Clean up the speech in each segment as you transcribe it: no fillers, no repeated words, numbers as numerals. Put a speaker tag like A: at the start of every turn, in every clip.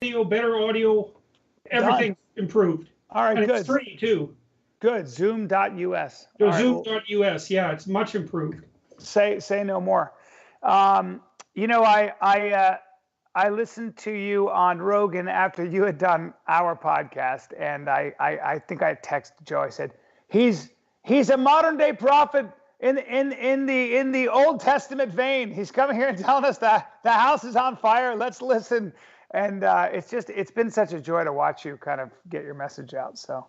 A: video, better audio, everything's improved.
B: All right,
A: and
B: good.
A: It's free too.
B: Good. Zoom.us.
A: So Zoom.us, yeah, it's much improved.
B: Say no more. You know, I listened to you on Rogan after you had done our podcast, and I think I texted Joe. I said he's a modern day prophet in the Old Testament vein. He's coming here and telling us that the house is on fire. Let's listen. And it's been such a joy to watch you kind of get your message out. So.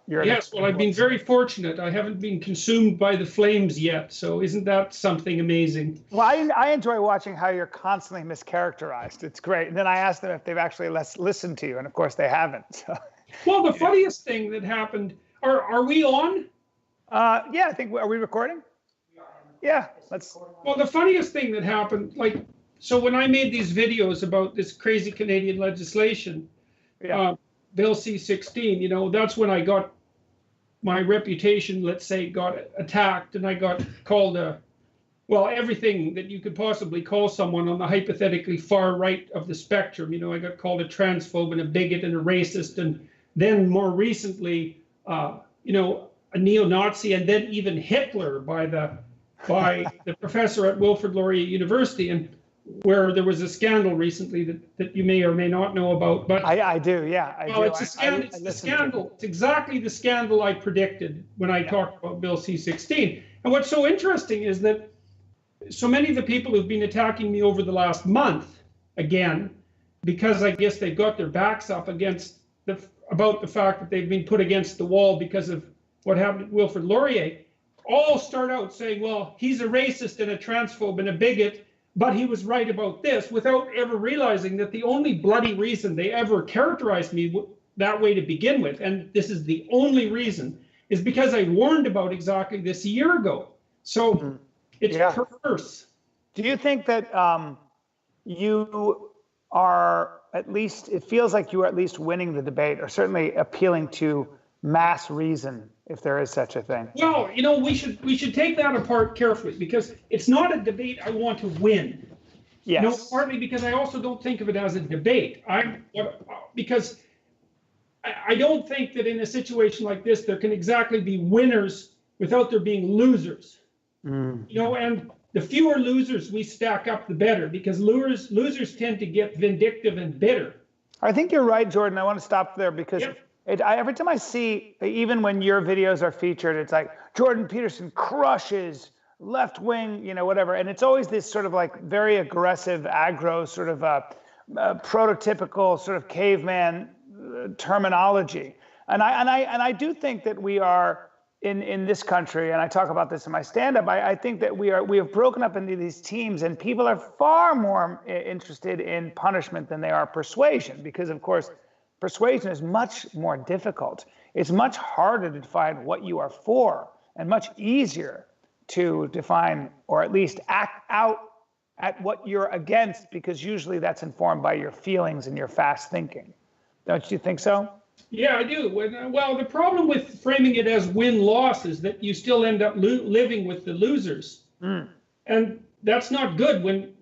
A: Yes, well, I've been very fortunate. I haven't been consumed by the flames yet, so isn't that something amazing?
B: Well, I enjoy watching how you're constantly mischaracterized. It's great. And then I asked them if they've actually listened to you, and of course they haven't. So.
A: Well, the funniest thing that happened, are we on?
B: Yeah, I think, are we recording? Yeah, let's.
A: Well, the funniest thing that happened, like, so when I made these videos about this crazy Canadian legislation,
B: Yeah.
A: Bill C-16, you know, that's when I got my reputation, let's say, got attacked, and I got called well, everything that you could possibly call someone on the hypothetically far right of the spectrum. You know, I got called a transphobe and a bigot and a racist, and then more recently, you know, a neo-Nazi, and then even Hitler by the professor at Wilfrid Laurier University. And where there was a scandal recently that you may or may not know about. But
B: I do, yeah.
A: It's a scandal. It's the scandal. It's exactly the scandal I predicted when I talked about Bill C-16. And what's so interesting is that so many of the people who've been attacking me over the last month, again, because I guess they've got their backs up against about the fact that they've been put against the wall because of what happened at Wilfrid Laurier, all start out saying, well, he's a racist and a transphobe and a bigot, but he was right about this, without ever realizing that the only bloody reason they ever characterized me that way to begin with, and this is the only reason, is because I warned about exactly this a year ago. So it's perverse.
B: Do you think that you are at least, it feels like you are at least winning the debate, or certainly appealing to mass reason, if there is such a thing?
A: Well, you know, we should take that apart carefully, because it's not a debate I want to win.
B: Yes.
A: No, partly because I also don't think of it as a debate. Because I don't think that in a situation like this there can exactly be winners without there being losers. You know, and the fewer losers we stack up, the better, because losers tend to get vindictive and bitter.
B: I think you're right, Jordan. I want to stop there because. Yep. Every time I see, even when your videos are featured, it's like Jordan Peterson crushes left wing, you know, whatever. And it's always this sort of like very aggressive, aggro, sort of prototypical sort of caveman terminology. And I do think that we are in this country, and I talk about this in my stand-up, I think that we have broken up into these teams, and people are far more interested in punishment than they are persuasion, because of course, persuasion is much more difficult. It's much harder to define what you are for, and much easier to define, or at least act out at what you're against, because usually that's informed by your feelings and your fast thinking. Don't you think so?
A: Yeah, I do. Well, the problem with framing it as win-loss is that you still end up living with the losers. And that's not good when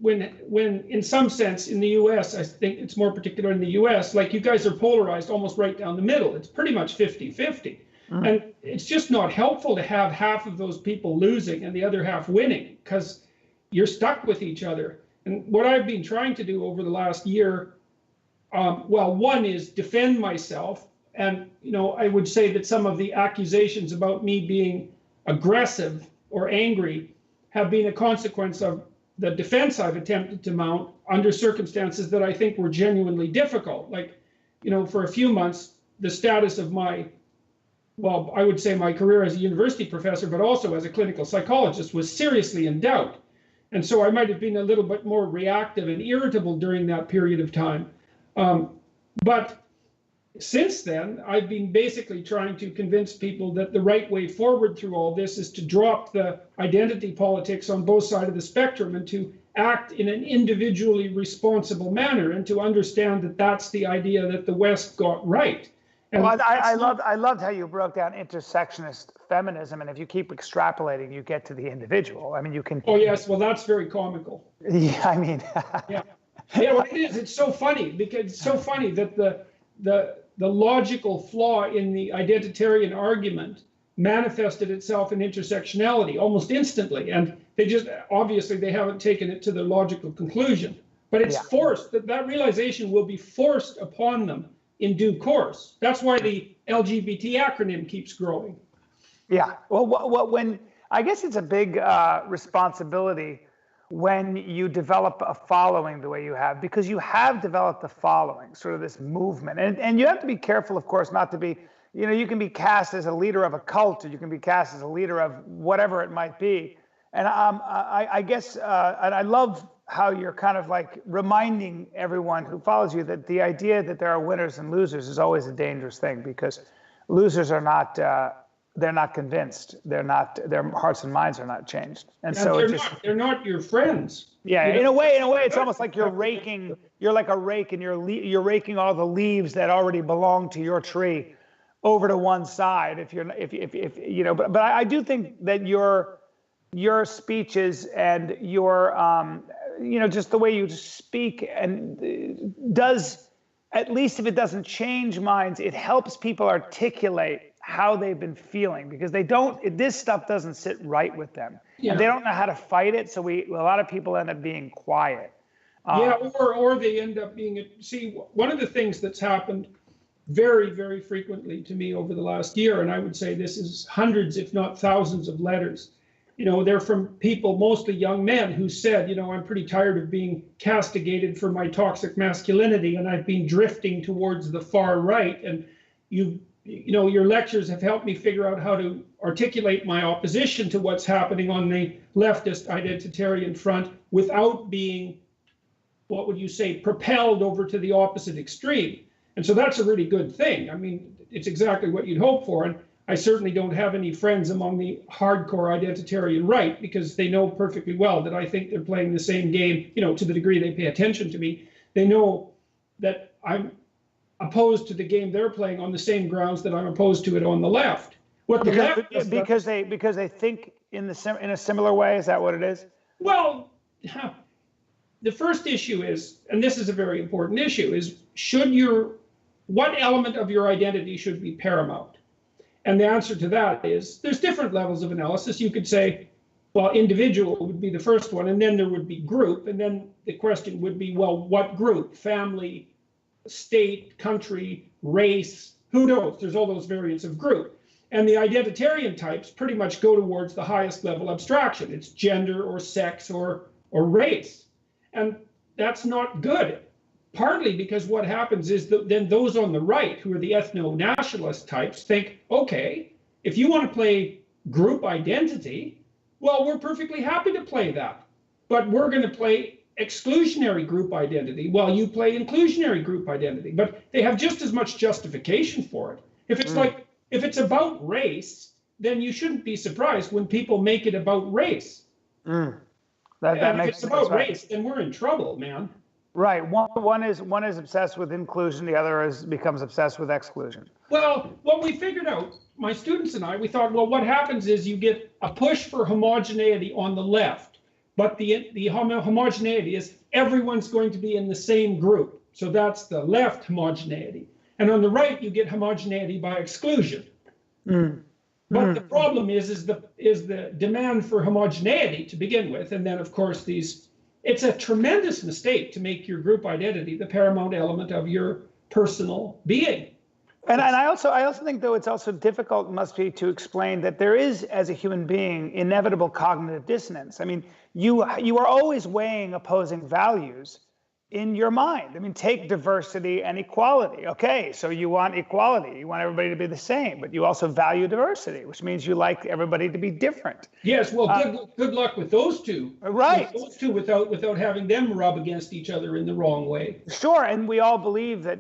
A: in some sense in the US, I think it's more particular in the US, like you guys are polarized almost right down the middle. It's pretty much 50-50. And it's just not helpful to have half of those people losing and the other half winning, because you're stuck with each other. And what I've been trying to do over the last year, well, one is defend myself. And, you know, I would say that some of the accusations about me being aggressive or angry have been a consequence of the defense I've attempted to mount under circumstances that I think were genuinely difficult. Like, you know, for a few months, the status of my, well, I would say my career as a university professor, but also as a clinical psychologist, was seriously in doubt. And so I might have been a little bit more reactive and irritable during that period of time. But since then, I've been basically trying to convince people that the right way forward through all this is to drop the identity politics on both sides of the spectrum and to act in an individually responsible manner, and to understand that that's the idea that the West got right. And
B: well, I loved how you broke down intersectionist feminism, and if you keep extrapolating, you get to the individual. I mean, you can.
A: Oh yes, well that's very comical.
B: Yeah, I mean.
A: Yeah. Yeah, well, it is. It's so funny because it's so funny that the logical flaw in the identitarian argument manifested itself in intersectionality almost instantly, and they just obviously they haven't taken it to the logical conclusion. But it's forced. That realization will be forced upon them in due course. That's why the LGBT acronym keeps growing.
B: Yeah. Well, when I guess it's a big responsibility when you develop a following the way you have, because you have developed a following, sort of this movement. And you have to be careful, of course, not to be, you can be cast as a leader of a cult, or you can be cast as a leader of whatever it might be. And I guess, and I love how you're kind of like reminding everyone who follows you that the idea that there are winners and losers is always a dangerous thing, because losers are not, they're not convinced. They're not. Their hearts and minds are not changed, and so
A: they're not your friends.
B: Yeah, in a way, it's almost like you're raking. You're like a rake, and you're raking all the leaves that already belong to your tree over to one side. If but I do think that your speeches and your just the way you speak and does, at least if it doesn't change minds, it helps people articulate how they've been feeling, because this stuff doesn't sit right with them. Yeah. And they don't know how to fight it. So a lot of people end up being quiet.
A: Or they end up being, see, one of the things that's happened very, very frequently to me over the last year, and I would say this is hundreds, if not thousands of letters, they're from people, mostly young men, who said, I'm pretty tired of being castigated for my toxic masculinity, and I've been drifting towards the far right, and your lectures have helped me figure out how to articulate my opposition to what's happening on the leftist identitarian front without being, what would you say, propelled over to the opposite extreme. And so that's a really good thing. I mean, it's exactly what you'd hope for. And I certainly don't have any friends among the hardcore identitarian right, because they know perfectly well that I think they're playing the same game, to the degree they pay attention to me. They know that I'm opposed to the game they're playing on the same grounds that I'm opposed to it on the left.
B: Because they think in a similar way. Is that what it is?
A: Well, the first issue is, and this is a very important issue, is what element of your identity should be paramount? And the answer to that is there's different levels of analysis. You could say, well, individual would be the first one, and then there would be group, and then the question would be, well, what group? Family, state, country, race, who knows? There's all those variants of group. And the identitarian types pretty much go towards the highest level abstraction. It's gender or sex or race. And that's not good. Partly because what happens is that then those on the right, who are the ethno-nationalist types, think, okay, if you want to play group identity, well, we're perfectly happy to play that. But we're going to play exclusionary group identity while you play inclusionary group identity. But they have just as much justification for it. If it's about race, then you shouldn't be surprised when people make it about race.
B: That makes
A: if it's about race, then we're in trouble, man.
B: Right. One is obsessed with inclusion. The other becomes obsessed with exclusion.
A: Well, what we figured out, my students and I, we thought, well, what happens is you get a push for homogeneity on the left. But the homogeneity is everyone's going to be in the same group. So that's the left homogeneity. And on the right, you get homogeneity by exclusion. But the problem is the demand for homogeneity to begin with. And then, of course, it's a tremendous mistake to make your group identity the paramount element of your personal being.
B: And I also think, though, it's also difficult, must be, to explain that there is, as a human being, inevitable cognitive dissonance. I mean, you are always weighing opposing values in your mind. I mean, take diversity and equality. Okay, so you want equality, you want everybody to be the same, but you also value diversity, which means you like everybody to be different.
A: Yes, well, good luck with those two.
B: Right.
A: Those two without having them rub against each other in the wrong way.
B: Sure, and we all believe that,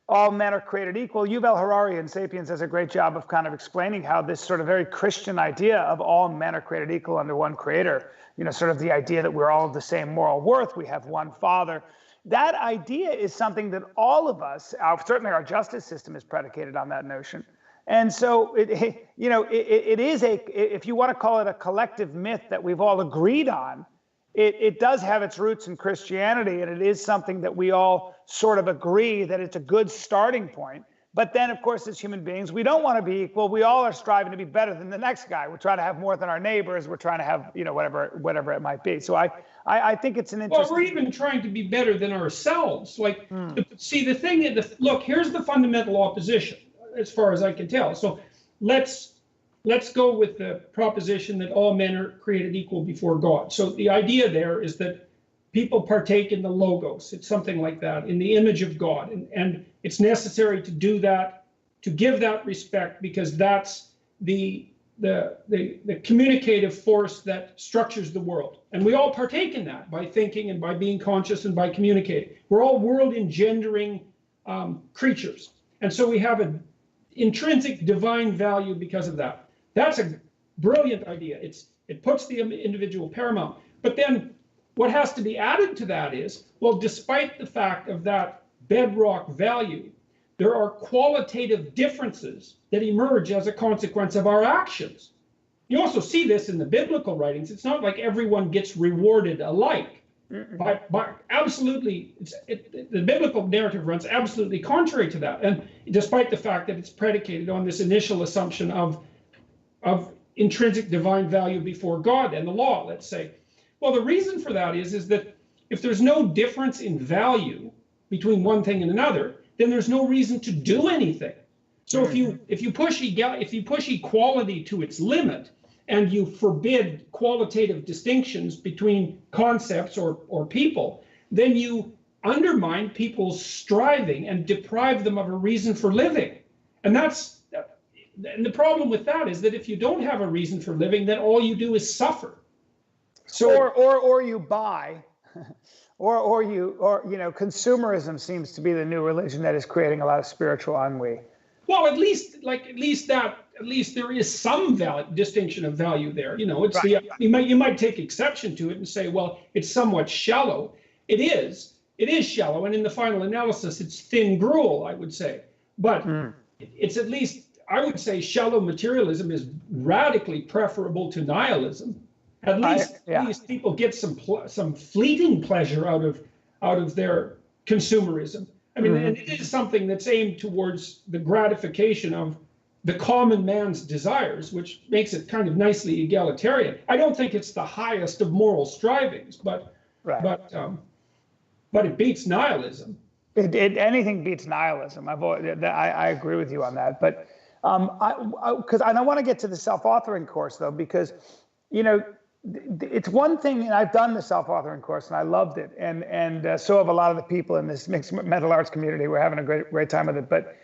B: all men are created equal. Yuval Harari in *Sapiens* does a great job of kind of explaining how this sort of very Christian idea of all men are created equal under one creator, sort of the idea that we're all of the same moral worth, we have one father. That idea is something that all of us, certainly our justice system is predicated on that notion. And so, it is if you want to call it a collective myth that we've all agreed on, it does have its roots in Christianity, and it is something that we all sort of agree that it's a good starting point. But then, of course, as human beings, we don't want to be equal. We all are striving to be better than the next guy. We're trying to have more than our neighbors. We're trying to have, whatever it might be. So I think it's an interesting.
A: Well, we're even trying to be better than ourselves. Like, see, the thing is, look, here's the fundamental opposition, as far as I can tell. So let's go with the proposition that all men are created equal before God. So the idea there is that people partake in the logos. It's something like that, in the image of God. And it's necessary to do that, to give that respect, because that's the communicative force that structures the world. And we all partake in that by thinking and by being conscious and by communicating. We're all world engendering creatures. And so we have an intrinsic divine value because of that. That's a brilliant idea. It puts the individual paramount. But then what has to be added to that is, well, despite the fact of that bedrock value, there are qualitative differences that emerge as a consequence of our actions. You also see this in the biblical writings. It's not like everyone gets rewarded alike. But absolutely, the biblical narrative runs absolutely contrary to that. And despite the fact that it's predicated on this initial assumption of intrinsic divine value before God and the law, let's say. Well, the reason for that is that if there's no difference in value between one thing and another, then there's no reason to do anything. So if you push equality to its limit, and you forbid qualitative distinctions between concepts or people, then you undermine people's striving and deprive them of a reason for living. And the problem with that is that if you don't have a reason for living, then all you do is suffer.
B: So or you buy, or consumerism seems to be the new religion that is creating a lot of spiritual ennui.
A: Well, at least there is some distinction of value there. It's right. You might take exception to it and say, well, it's somewhat shallow. It is shallow, and in the final analysis, it's thin gruel, I would say. But it's at least, I would say, shallow materialism is radically preferable to nihilism. At least people get some fleeting pleasure out of their consumerism. I mean, and it is something that's aimed towards the gratification of the common man's desires, which makes it kind of nicely egalitarian. I don't think it's the highest of moral strivings, but it beats nihilism.
B: Anything beats nihilism. I agree with you on that. But I want to get to the self-authoring course though, because it's one thing, and I've done the self-authoring course and I loved it, and so have a lot of the people in this mixed martial arts community. We're having a great time with it. But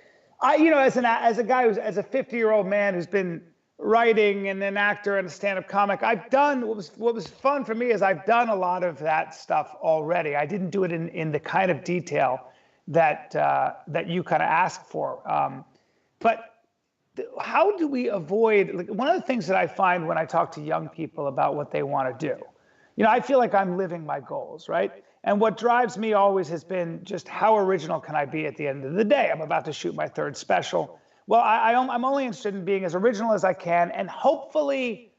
B: as a guy as a 50-year-old man who's been writing and an actor and a stand-up comic, I've done what was fun for me is I've done a lot of that stuff already. I didn't do it in the kind of detail that you kind of ask for, but. How do we avoid, one of the things that I find when I talk to young people about what they want to do, I feel like I'm living my goals, right? And what drives me always has been just how original can I be at the end of the day? I'm about to shoot my third special. Well, I'm only interested in being as original as I can and hopefully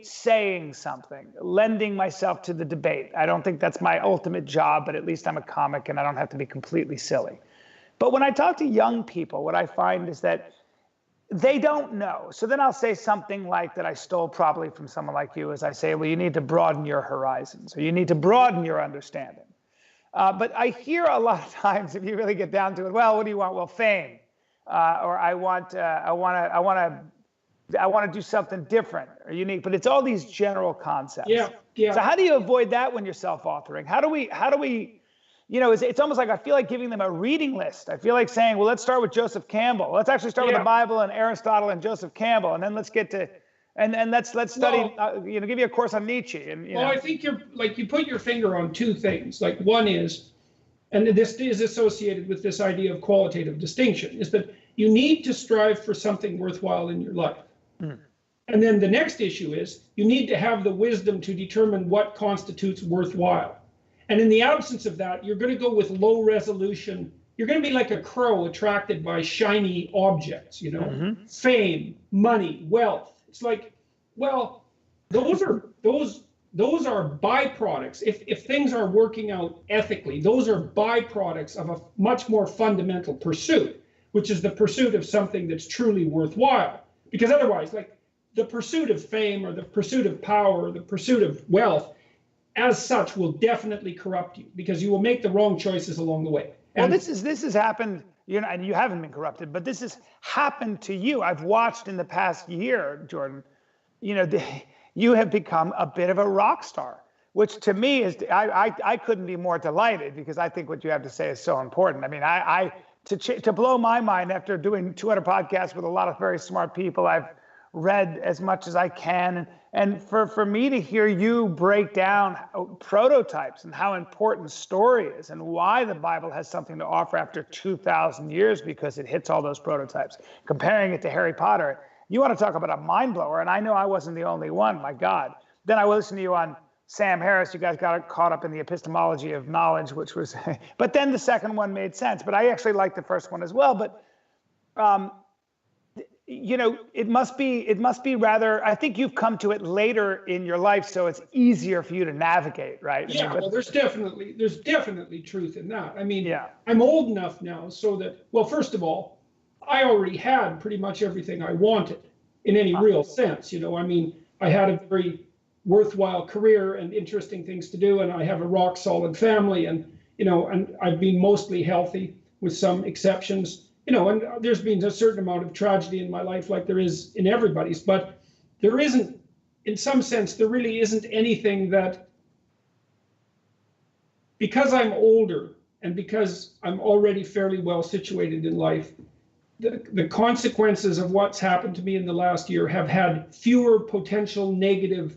B: saying something, lending myself to the debate. I don't think that's my ultimate job, but at least I'm a comic and I don't have to be completely silly. But when I talk to young people, what I find is that they don't know. So then I'll say something like that I stole probably from someone like you, as I say, well, you need to broaden your horizons, or you need to broaden your understanding. But I hear a lot of times, if you really get down to it, well, what do you want? Well, fame, or I want to do something different or unique. But it's all these general concepts.
A: Yeah.
B: So how do you avoid that when you're self-authoring? How do we? It's almost like I feel like giving them a reading list. I feel like saying, well, let's start with Joseph Campbell. Let's actually start with the Bible and Aristotle and Joseph Campbell, and then let's get to, and let's study. Give you a course on Nietzsche. And
A: I think you put your finger on two things. Like one is, and this is associated with this idea of qualitative distinction, is that you need to strive for something worthwhile in your life. And then the next issue is you need to have the wisdom to determine what constitutes worthwhile. And in the absence of that, you're going to go with low resolution. You're going to be like a crow attracted by shiny objects, Fame, money, wealth. It's like, well, those those are byproducts. If things are working out ethically, those are byproducts of a much more fundamental pursuit, which is the pursuit of something that's truly worthwhile. Because otherwise, like the pursuit of fame or the pursuit of power or the pursuit of wealth, as such, will definitely corrupt you because you will make the wrong choices along the way.
B: Well, this has happened, you know, and you haven't been corrupted, but this has happened to you. I've watched in the past year, Jordan, you know, you have become a bit of a rock star, which to me is, I couldn't be more delighted because I think what you have to say is so important. I mean, to blow my mind after doing 200 podcasts with a lot of very smart people, I've read as much as I can. And for me to hear you break down prototypes and how important story is and why the Bible has something to offer after 2,000 years because it hits all those prototypes, comparing it to Harry Potter, you want to talk about a mind blower. And I know I wasn't the only one, my God. Then I listened to you on Sam Harris. You guys got caught up in the epistemology of knowledge, which was, but then the second one made sense. But I actually liked the first one as well. But, you know, it must be rather, I think you've come to it later in your life, so it's easier for you to navigate, right?
A: Yeah, well, there's definitely truth in that. I mean,
B: yeah.
A: I'm old enough now so that, well, first of all, I already had pretty much everything I wanted in any real sense. You know, I mean, I had a very worthwhile career and interesting things to do, and I have a rock solid family, and, you know, and I've been mostly healthy with some exceptions, you know, and there's been a certain amount of tragedy in my life like there is in everybody's, but there isn't, in some sense, there really isn't anything that, because I'm older and because I'm already fairly well situated in life, the consequences of what's happened to me in the last year have had fewer potential negative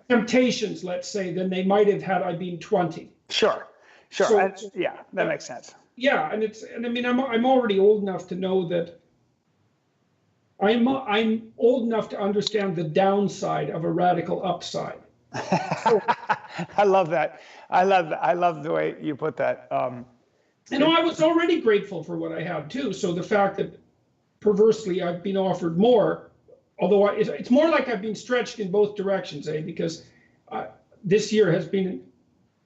A: temptations, let's say, than they might have had I been 20.
B: Sure. So, yeah, that makes sense.
A: Yeah, and I mean, I'm already old enough to know that I'm old enough to understand the downside of a radical upside. So,
B: I love that. I love the way you put that.
A: You know, I was already grateful for what I had too. So the fact that perversely I've been offered more, although it's more like I've been stretched in both directions, because this year has been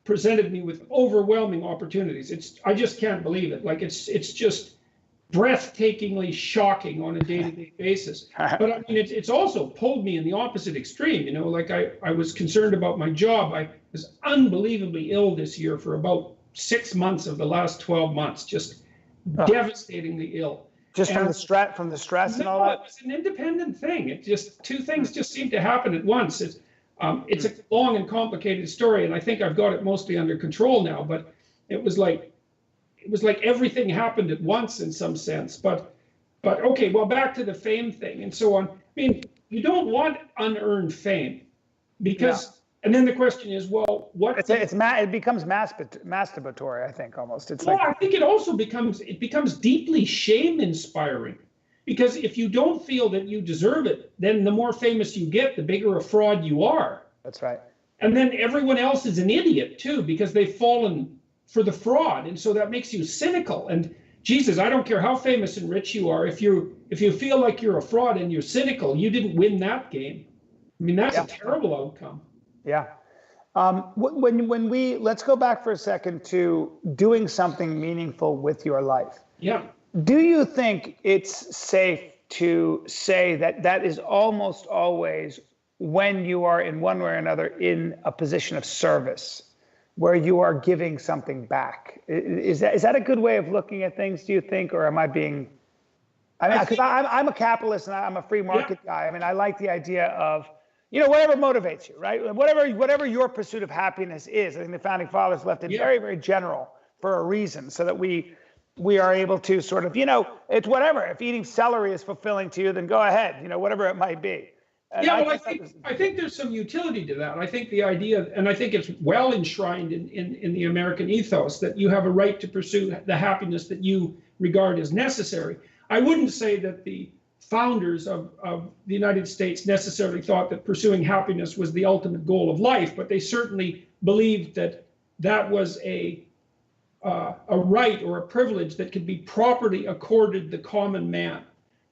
A: presented me with overwhelming opportunities. I just can't believe it. Like it's just breathtakingly shocking on a day-to-day basis. But I mean, it's also pulled me in the opposite extreme. You know, like I was concerned about my job. I was unbelievably ill this year for about 6 months of the last 12 months, just devastatingly ill.
B: Just from the stress and all that?
A: It was an independent thing. It just, two things just seemed to happen at once. It's a long and complicated story, and I think I've got it mostly under control now, but it was like everything happened at once in some sense. But okay, well, back to the fame thing and so on. I mean, you don't want unearned fame because and then the question is, well, what?
B: It becomes masturbatory, I think, almost.
A: I think it also becomes deeply shame-inspiring, because if you don't feel that you deserve it, then the more famous you get, the bigger a fraud you are.
B: That's right.
A: And then everyone else is an idiot too, because they've fallen for the fraud, and so that makes you cynical. And Jesus, I don't care how famous and rich you are, if you feel like you're a fraud and you're cynical, you didn't win that game. I mean, that's a terrible outcome.
B: Yeah. Let's go back for a second to doing something meaningful with your life.
A: Yeah.
B: Do you think it's safe to say that is almost always when you are in one way or another in a position of service, where you are giving something back? Is that a good way of looking at things, do you think, or am I being? I mean, because I'm a capitalist and I'm a free market guy. I mean, I like the idea of, you know, whatever motivates you, right? Whatever your pursuit of happiness is. I think the founding fathers left it very, very general for a reason, so that we are able to sort of, you know, it's whatever. If eating celery is fulfilling to you, then go ahead, you know, whatever it might be. And
A: I think there's some utility to that. I think the idea, and I think it's well enshrined in the American ethos, that you have a right to pursue the happiness that you regard as necessary. I wouldn't say that the founders of the United States necessarily thought that pursuing happiness was the ultimate goal of life, but they certainly believed that that was a right or a privilege that could be properly accorded the common man,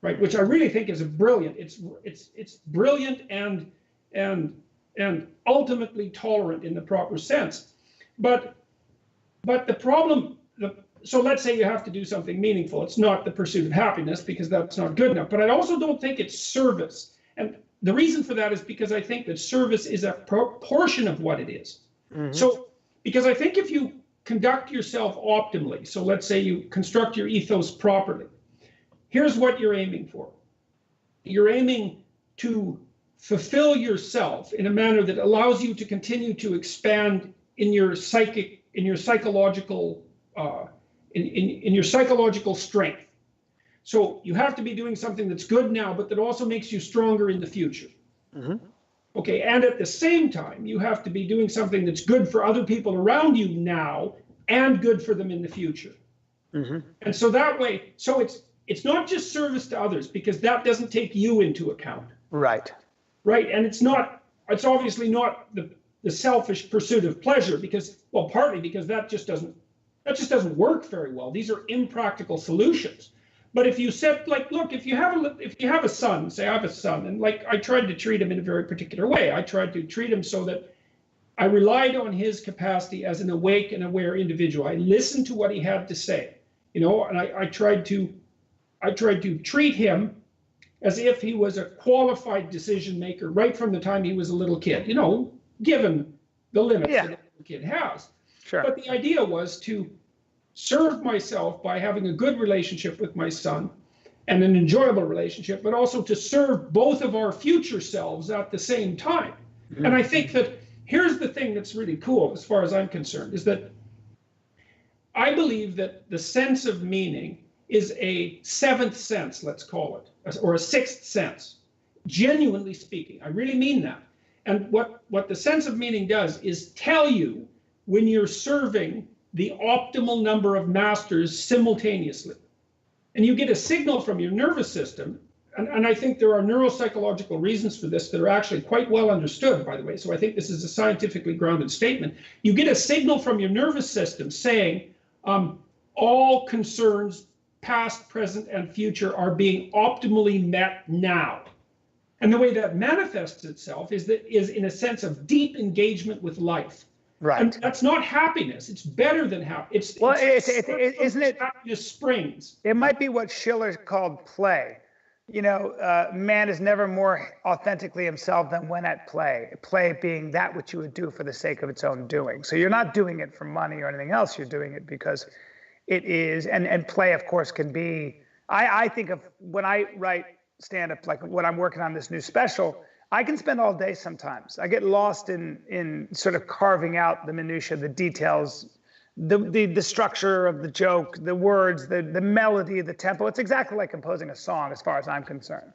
A: right? Which I really think is brilliant. It's brilliant, and and ultimately tolerant in the proper sense. But the problem, so let's say you have to do something meaningful. It's not the pursuit of happiness, because that's not good enough. But I also don't think it's service. And the reason for that is because I think that service is a portion of what it is. Mm-hmm. So, because I think if you conduct yourself optimally, so let's say you construct your ethos properly, here's what you're aiming for. You're aiming to fulfill yourself in a manner that allows you to continue to expand in your psychological strength. So you have to be doing something that's good now, but that also makes you stronger in the future. Mm-hmm. Okay, and at the same time, you have to be doing something that's good for other people around you now and good for them in the future. Mm-hmm. And so that way, so it's not just service to others, because that doesn't take you into account.
B: Right.
A: Right, and it's obviously not the selfish pursuit of pleasure, because, well, partly because that just doesn't work very well. These are impractical solutions. But if you said, like, look, if you have a son, say I have a son, and like I tried to treat him in a very particular way. I tried to treat him so that I relied on his capacity as an awake and aware individual. I listened to what he had to say, and I tried to treat him as if he was a qualified decision maker right from the time he was a little kid, given the limits that a little kid has.
B: Sure.
A: But the idea was to serve myself by having a good relationship with my son and an enjoyable relationship, but also to serve both of our future selves at the same time. Mm-hmm. And I think that here's the thing that's really cool, as far as I'm concerned, is that I believe that the sense of meaning is a seventh sense, let's call it, or a sixth sense. Genuinely speaking, I really mean that. And what the sense of meaning does is tell you when you're serving the optimal number of masters simultaneously. And you get a signal from your nervous system, and I think there are neuropsychological reasons for this that are actually quite well understood, by the way, so I think this is a scientifically grounded statement. You get a signal from your nervous system saying, all concerns, past, present, and future, are being optimally met now. And the way that manifests itself is in a sense of deep engagement with life.
B: Right.
A: And that's not happiness. It's better than happiness.
B: Isn't it?
A: Happiness springs.
B: It might be what Schiller called play. Man is never more authentically himself than when at play. Play being that which you would do for the sake of its own doing. So you're not doing it for money or anything else. You're doing it because it is. And play, of course, can be. I think of when I write stand-up, like when I'm working on this new special, I can spend all day sometimes. I get lost in sort of carving out the minutia, the details, the structure of the joke, the words, the melody, the tempo. It's exactly like composing a song as far as I'm concerned.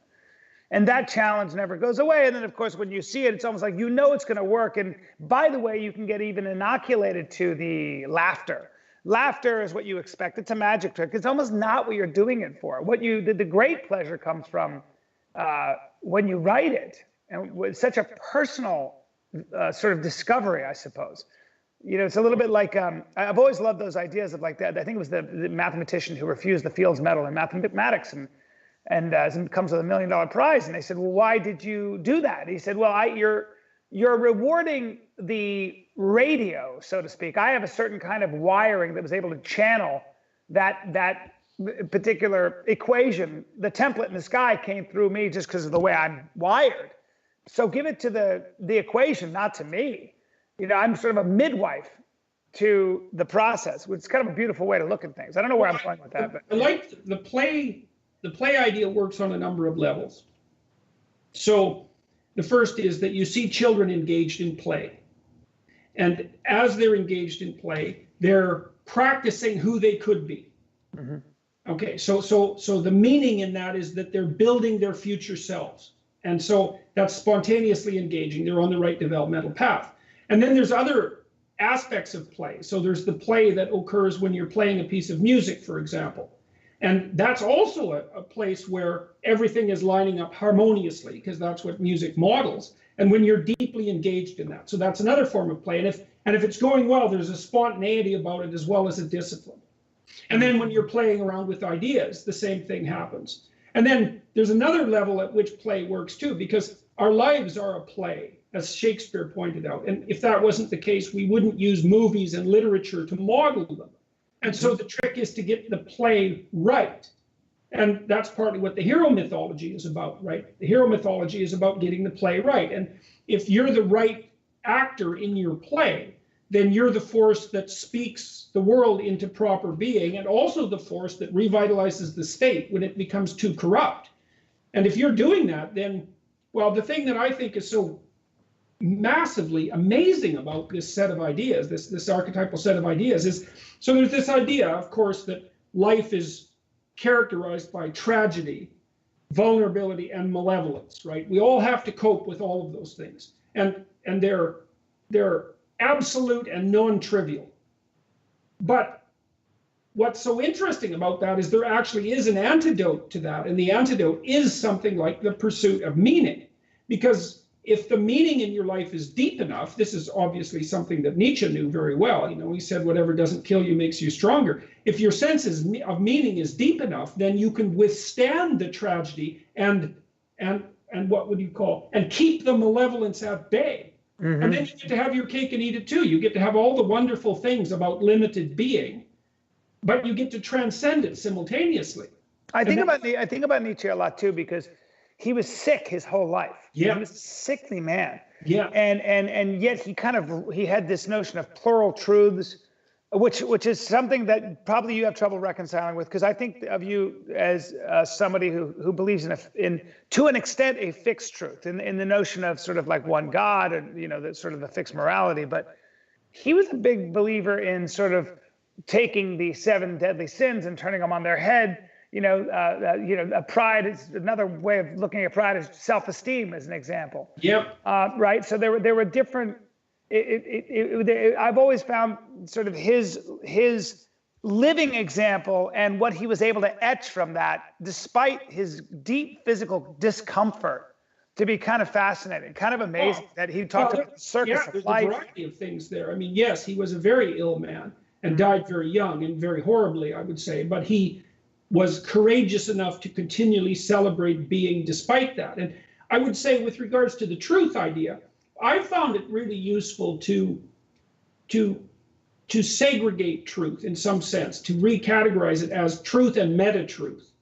B: And that challenge never goes away. And then, of course, when you see it, it's almost like it's going to work. And by the way, you can get even inoculated to the laughter. Laughter is what you expect. It's a magic trick. It's almost not what you're doing it for. The great pleasure comes from when you write it. And with such a personal sort of discovery, I suppose. It's a little bit like, I've always loved those ideas of like that. I think it was the mathematician who refused the Fields Medal in mathematics and comes with $1 million prize. And they said, well, why did you do that? And he said, well, you're rewarding the radio, so to speak. I have a certain kind of wiring that was able to channel that particular equation. The template in the sky came through me just because of the way I'm wired. So give it to the equation, not to me. I'm sort of a midwife to the process, which is kind of a beautiful way to look at things. I don't know where I'm going with that, but
A: I like the play. The play idea works on a number of levels. So the first is that you see children engaged in play, and as they're engaged in play, they're practicing who they could be. Mm-hmm. Okay, so the meaning in that is that they're building their future selves. And so that's spontaneously engaging. They're on the right developmental path. And then there's other aspects of play. So there's the play that occurs when you're playing a piece of music, for example. And that's also a place where everything is lining up harmoniously, because that's what music models. And when you're deeply engaged in that. So that's another form of play. And if it's going well, there's a spontaneity about it as well as a discipline. And then when you're playing around with ideas, the same thing happens. And then there's another level at which play works too, because our lives are a play, as Shakespeare pointed out. And if that wasn't the case, we wouldn't use movies and literature to model them. And so the trick is to get the play right. And that's partly what the hero mythology is about, right? The hero mythology is about getting the play right. And if you're the right actor in your play, then you're the force that speaks the world into proper being, and also the force that revitalizes the state when it becomes too corrupt. And if you're doing that, then, well, the thing that I think is so massively amazing about this set of ideas, this archetypal set of ideas, is, so there's this idea, of course, that life is characterized by tragedy, vulnerability, and malevolence, right? We all have to cope with all of those things. And they're absolute and non-trivial. But what's so interesting about that is there actually is an antidote to that. And the antidote is something like the pursuit of meaning. Because if the meaning in your life is deep enough, this is obviously something that Nietzsche knew very well. You know, he said, whatever doesn't kill you makes you stronger. If your sense of meaning is deep enough, then you can withstand the tragedy and what would you call, and keep the malevolence at bay. Mm-hmm. And then you get to have your cake and eat it too. You get to have all the wonderful things about limited being, but you get to transcend it simultaneously.
B: I think about Nietzsche a lot too, because he was sick his whole life.
A: Yeah.
B: He was a sickly man.
A: Yeah.
B: And yet he had this notion of plural truths, which is something that probably you have trouble reconciling with, because I think of you as somebody who believes in to an extent a fixed truth, in the notion of sort of like one God, and you know, the sort of the fixed morality. But he was a big believer in sort of taking the 7 deadly sins and turning them on their head. Pride is another way of looking at pride, is self-esteem, as an example.
A: Yep.
B: Right. So there were different. I've always found sort of his living example and what he was able to etch from that, despite his deep physical discomfort, to be kind of fascinating, kind of amazing that he talked about the circus of life.
A: There's a variety of things there. I mean, yes, he was a very ill man and died very young and very horribly, I would say, but he was courageous enough to continually celebrate being despite that. And I would say, with regards to the truth idea, I found it really useful to segregate truth in some sense, to recategorize it as truth and meta-truth.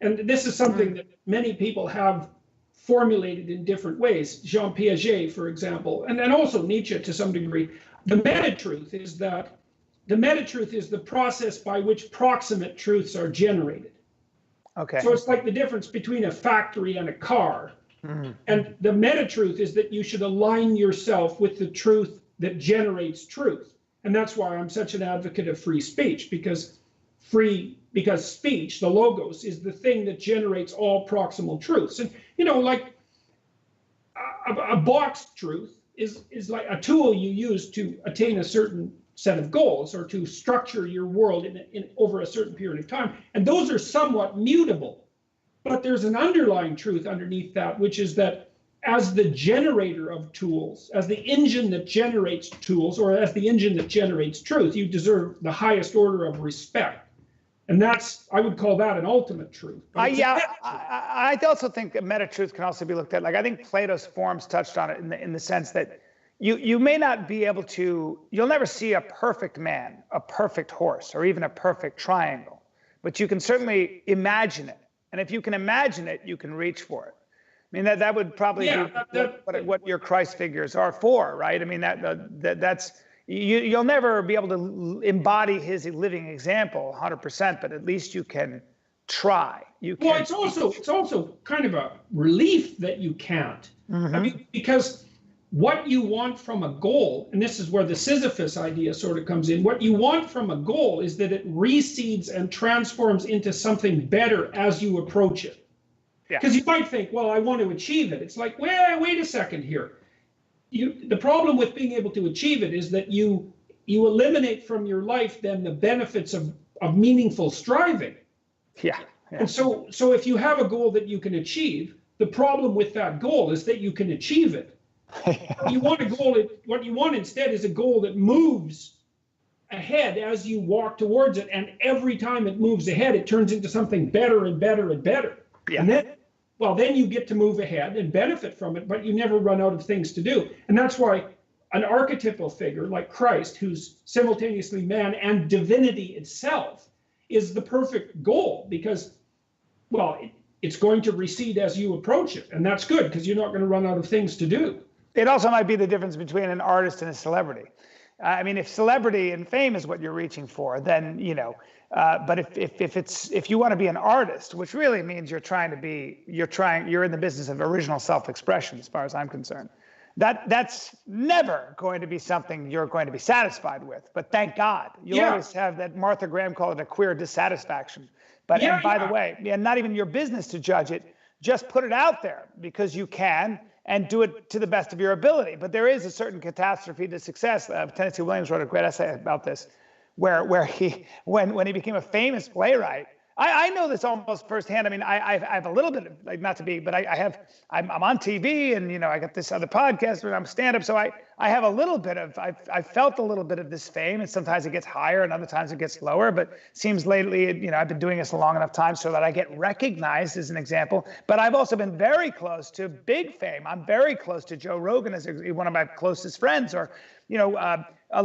A: And this is something that many people have formulated in different ways. Jean Piaget, for example, and also Nietzsche to some degree. The meta-truth is the process by which proximate truths are generated.
B: Okay.
A: So it's like the difference between a factory and a car. Mm-hmm. And the meta-truth is that you should align yourself with the truth that generates truth. And that's why I'm such an advocate of free speech, because speech, the logos, is the thing that generates all proximal truths. And, you know, like a boxed truth is like a tool you use to attain a certain set of goals or to structure your world in over a certain period of time. And those are somewhat mutable. But there's an underlying truth underneath that, which is that as the generator of tools, as the engine that generates tools, or as the engine that generates truth, you deserve the highest order of respect. And that's, I would call that an ultimate truth.
B: I also think that meta-truth can also be looked at. Like, I think Plato's Forms touched on it in the sense that you may not be able to, you'll never see a perfect man, a perfect horse, or even a perfect triangle, but you can certainly imagine it. And if you can imagine it, you can reach for it. I mean, that would probably be what your Christ figures are for, right? I mean, that's, you'll never be able to embody his living example 100%, but at least you can try.
A: Well, it's also kind of a relief that you can't. Mm-hmm. I mean, because what you want from a goal, and this is where the Sisyphus idea sort of comes in, what you want from a goal is that it reseeds and transforms into something better as you approach it. Because you might think, well, I want to achieve it. It's like, well, wait a second here. The problem with being able to achieve it is that you eliminate from your life then the benefits of meaningful striving. Yeah. And so if you have a goal that you can achieve, the problem with that goal is that you can achieve it. What you want instead is a goal that moves ahead as you walk towards it, and every time it moves ahead, it turns into something better and better and better. Yeah. And well, then you get to move ahead and benefit from it, but you never run out of things to do. And that's why an archetypal figure like Christ, who's simultaneously man and divinity itself, is the perfect goal, because, well, it's going to recede as you approach it. And that's good, because you're not going to run out of things to do.
B: It also might be the difference between an artist and a celebrity. I mean, if celebrity and fame is what you're reaching for, then, you know, but if you want to be an artist, which really means you're in the business of original self-expression, as far as I'm concerned, that's never going to be something you're going to be satisfied with. But thank God, you'll always have that. Martha Graham called it a queer dissatisfaction. But and by the way, not even your business to judge it. Just put it out there, because you can, and do it to the best of your ability. But there is a certain catastrophe to success. Tennessee Williams wrote a great essay about this, where he, when he became a famous playwright, I know this almost firsthand. I mean, I have a little bit of, like, not to be, but I'm on TV, and, you know, I got this other podcast where I'm stand-up. So I have a little bit of, I've felt a little bit of this fame, and sometimes it gets higher and other times it gets lower, but seems lately, you know, I've been doing this a long enough time so that I get recognized, as an example. But I've also been very close to big fame. I'm very close to Joe Rogan as one of my closest friends, or, you know,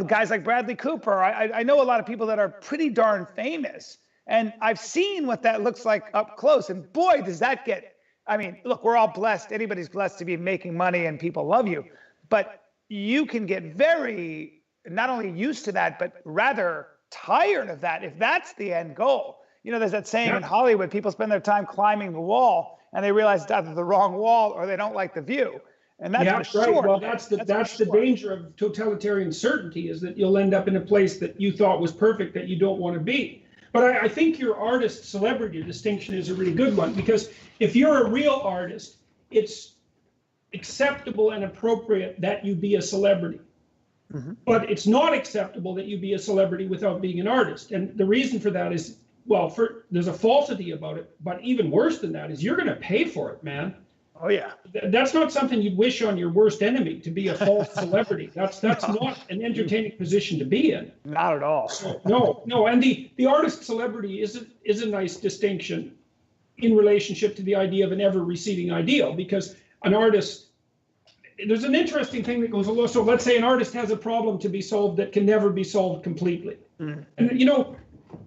B: guys like Bradley Cooper. I know a lot of people that are pretty darn famous. And I've seen what that looks like up close. And boy, does that get, I mean, look, we're all blessed. Anybody's blessed to be making money and people love you. But you can get very, not only used to that, but rather tired of that if that's the end goal. You know, there's that saying in Hollywood, people spend their time climbing the wall and they realize it's either the wrong wall or they don't like the view. And that's for sure.
A: Well, that's the danger of totalitarian certainty, is that you'll end up in a place that you thought was perfect that you don't want to be. But I think your artist-celebrity distinction is a really good one, because if you're a real artist, it's acceptable and appropriate that you be a celebrity. Mm-hmm. But it's not acceptable that you be a celebrity without being an artist. And the reason for that is, well, there's a falsity about it, but even worse than that is you're going to pay for it, man.
B: Oh, yeah.
A: That's not something you'd wish on your worst enemy, to be a false celebrity. That's not an entertaining position to be in.
B: Not at all.
A: So, no. And the artist celebrity is a nice distinction in relationship to the idea of an ever receding ideal, because an artist, there's an interesting thing that goes along. So let's say an artist has a problem to be solved that can never be solved completely. Mm-hmm. And, you know,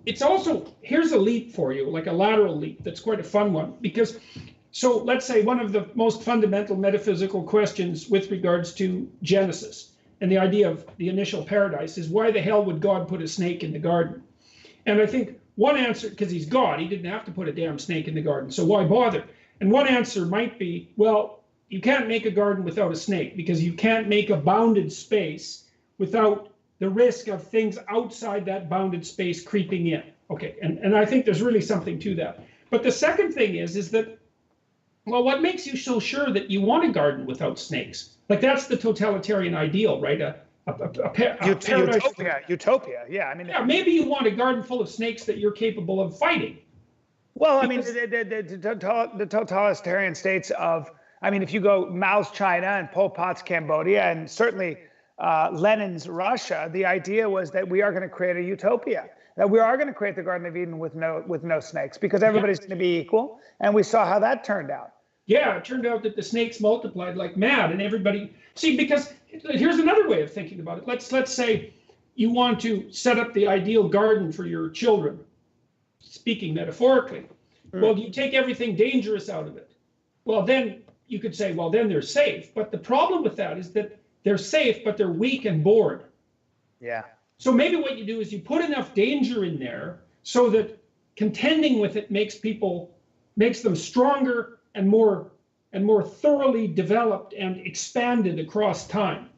A: it's also, here's a leap for you, like a lateral leap that's quite a fun one, because so let's say one of the most fundamental metaphysical questions with regards to Genesis and the idea of the initial paradise is, why the hell would God put a snake in the garden? And I think one answer, because he's God, he didn't have to put a damn snake in the garden, so why bother? And one answer might be, well, you can't make a garden without a snake, because you can't make a bounded space without the risk of things outside that bounded space creeping in. Okay, and I think there's really something to that. But the second thing is that, well, what makes you so sure that you want a garden without snakes? Like, that's the totalitarian ideal, right?
B: Utopia. Yeah, I mean,
A: yeah, maybe you want a garden full of snakes that you're capable of fighting.
B: Well, I mean, the totalitarian states of, I mean, if you go Mao's China and Pol Pot's Cambodia, and certainly Lenin's Russia, the idea was that we are going to create a utopia, that we are going to create the Garden of Eden with no snakes, because everybody's going to be equal. And we saw how that turned out.
A: Yeah, it turned out that the snakes multiplied like mad, and everybody, see, because here's another way of thinking about it. Let's say you want to set up the ideal garden for your children, speaking metaphorically. Well, you take everything dangerous out of it. Well, then you could say, well, then they're safe. But the problem with that is that they're safe, but they're weak and bored.
B: Yeah.
A: So maybe what you do is you put enough danger in there so that contending with it makes them stronger and more thoroughly developed and expanded across time.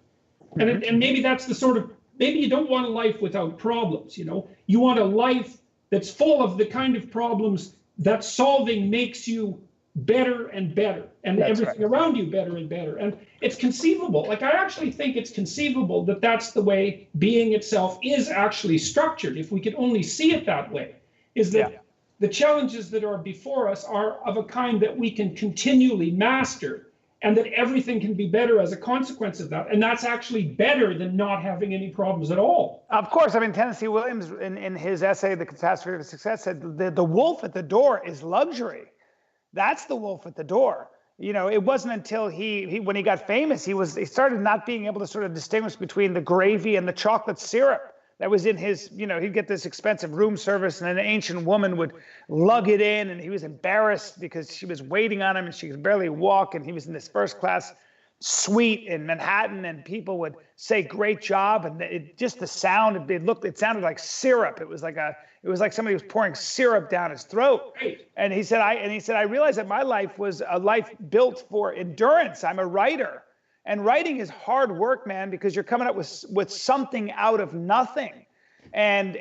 A: And maybe that's the sort of, maybe you don't want a life without problems, you know? You want a life that's full of the kind of problems that solving makes you better and better, and that's everything around you better and better. And it's conceivable. Like, I actually think it's conceivable that that's the way being itself is actually structured, if we could only see it that way, is that the challenges that are before us are of a kind that we can continually master, and that everything can be better as a consequence of that. And that's actually better than not having any problems at all.
B: Of course. I mean, Tennessee Williams, in his essay, The Catastrophe of Success, said the wolf at the door is luxury. That's the wolf at the door. You know, it wasn't until he when he got famous, he started not being able to sort of distinguish between the gravy and the chocolate syrup that was in his, you know, he'd get this expensive room service and an ancient woman would lug it in and he was embarrassed because she was waiting on him and she could barely walk and he was in this first class suite in Manhattan and people would say great job and the sound, it sounded like syrup. It was like somebody was pouring syrup down his throat. And he said I realized that my life was a life built for endurance. I'm a writer. And writing is hard work, man, because you're coming up with something out of nothing. And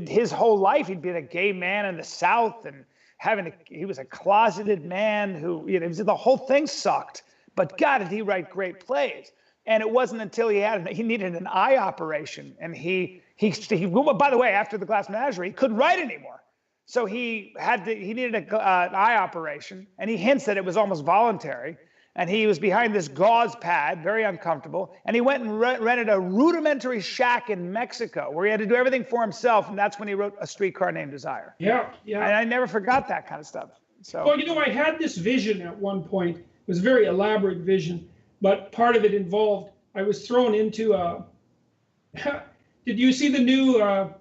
B: his whole life, he'd been a gay man in the South and he was a closeted man who, you know, the whole thing sucked. But God, did he write great plays. And it wasn't until he needed an eye operation. And he by the way, after the Glass Menagerie, he couldn't write anymore. So he needed an eye operation. And he hints that it was almost voluntary. And he was behind this gauze pad, very uncomfortable. And he went and rented a rudimentary shack in Mexico where he had to do everything for himself. And that's when he wrote A Streetcar Named Desire.
A: Yeah.
B: And I never forgot that kind of stuff. So.
A: Well, you know, I had this vision at one point. It was a very elaborate vision, but part of it involved, I was thrown into did you see the new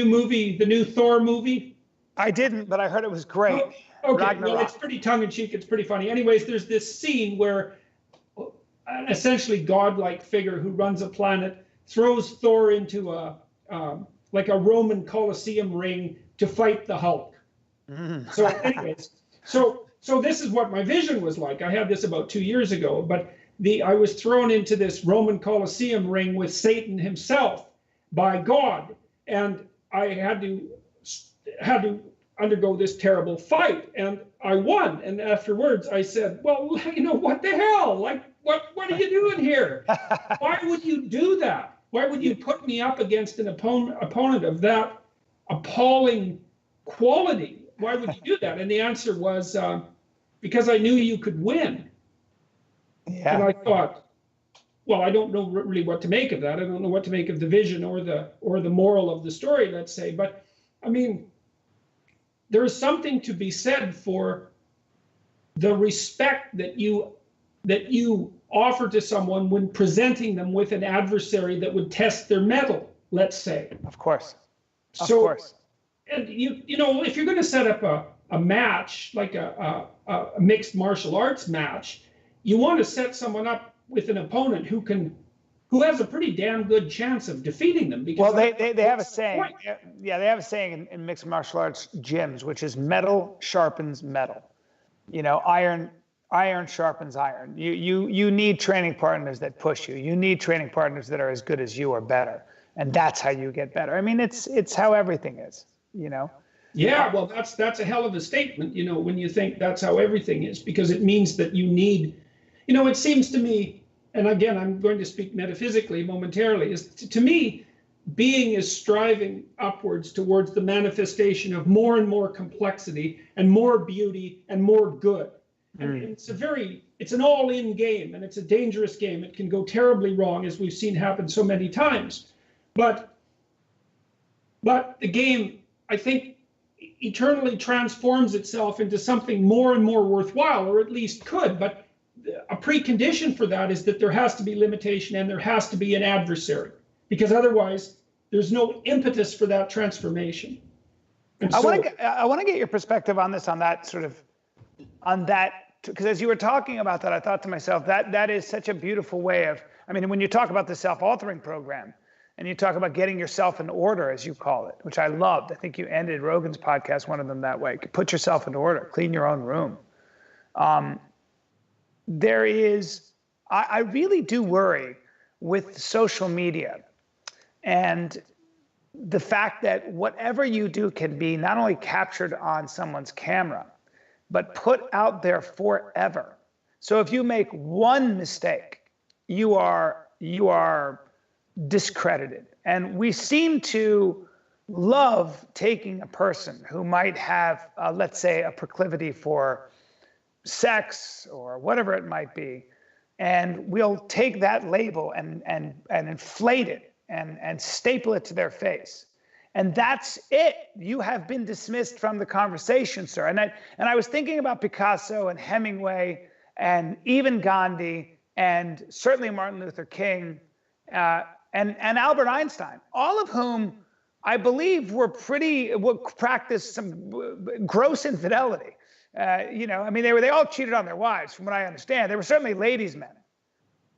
A: movie, the new Thor movie?
B: I didn't, but I heard it was great.
A: Oh, okay, Ragnarok. Well, it's pretty tongue-in-cheek, it's pretty funny. Anyways, there's this scene where an essentially godlike figure who runs a planet throws Thor into like a Roman Colosseum ring to fight the Hulk. So anyways, so this is what my vision was like. I had this about 2 years ago, but I was thrown into this Roman Colosseum ring with Satan himself by God, and I had to undergo this terrible fight, and I won. And afterwards, I said, "Well, you know, what the hell? Like, what are you doing here? Why would you do that? Why would you put me up against an opponent of that appalling quality? Why would you do that?" And the answer was, because I knew you could win. Yeah. And I thought, well, I don't know really what to make of that. I don't know what to make of the vision or the moral of the story, let's say. But I mean, there is something to be said for the respect that you offer to someone when presenting them with an adversary that would test their mettle, let's say.
B: Of course. Of course.
A: And you know, if you're going to set up a match, like a mixed martial arts match, you want to set someone up with an opponent who has a pretty damn good chance of defeating them. Because
B: they have a saying. Yeah, they have a saying in mixed martial arts gyms, which is metal sharpens metal. You know, iron sharpens iron. You need training partners that push you. You need training partners that are as good as you or better. And that's how you get better. I mean, it's how everything is, you know?
A: Yeah, well, that's a hell of a statement, you know, when you think that's how everything is, because it means that you need, you know, it seems to me, and again, I'm going to speak metaphysically momentarily, is to me, being is striving upwards towards the manifestation of more and more complexity and more beauty and more good. And it's an all-in game, and it's a dangerous game. It can go terribly wrong, as we've seen happen so many times. But the game, I think, eternally transforms itself into something more and more worthwhile, or at least could. But a precondition for that is that there has to be limitation and there has to be an adversary, because otherwise there's no impetus for that transformation. And
B: I want to get your perspective on this, on that, because as you were talking about that, I thought to myself, that is such a beautiful way of, I mean, when you talk about the self-authoring program, and you talk about getting yourself in order, as you call it, which I loved. I think you ended Rogan's podcast, one of them, that way. Put yourself in order, clean your own room. I really do worry with social media and the fact that whatever you do can be not only captured on someone's camera, but put out there forever. So if you make one mistake, you are discredited. And we seem to love taking a person who might have, let's say, a proclivity for sex or whatever it might be, and we'll take that label and inflate it and staple it to their face. And that's it. You have been dismissed from the conversation, sir. And I was thinking about Picasso and Hemingway and even Gandhi and certainly Martin Luther King and Albert Einstein, all of whom I believe practiced some gross infidelity. You know, I mean, they all cheated on their wives, from what I understand. They were certainly ladies' men.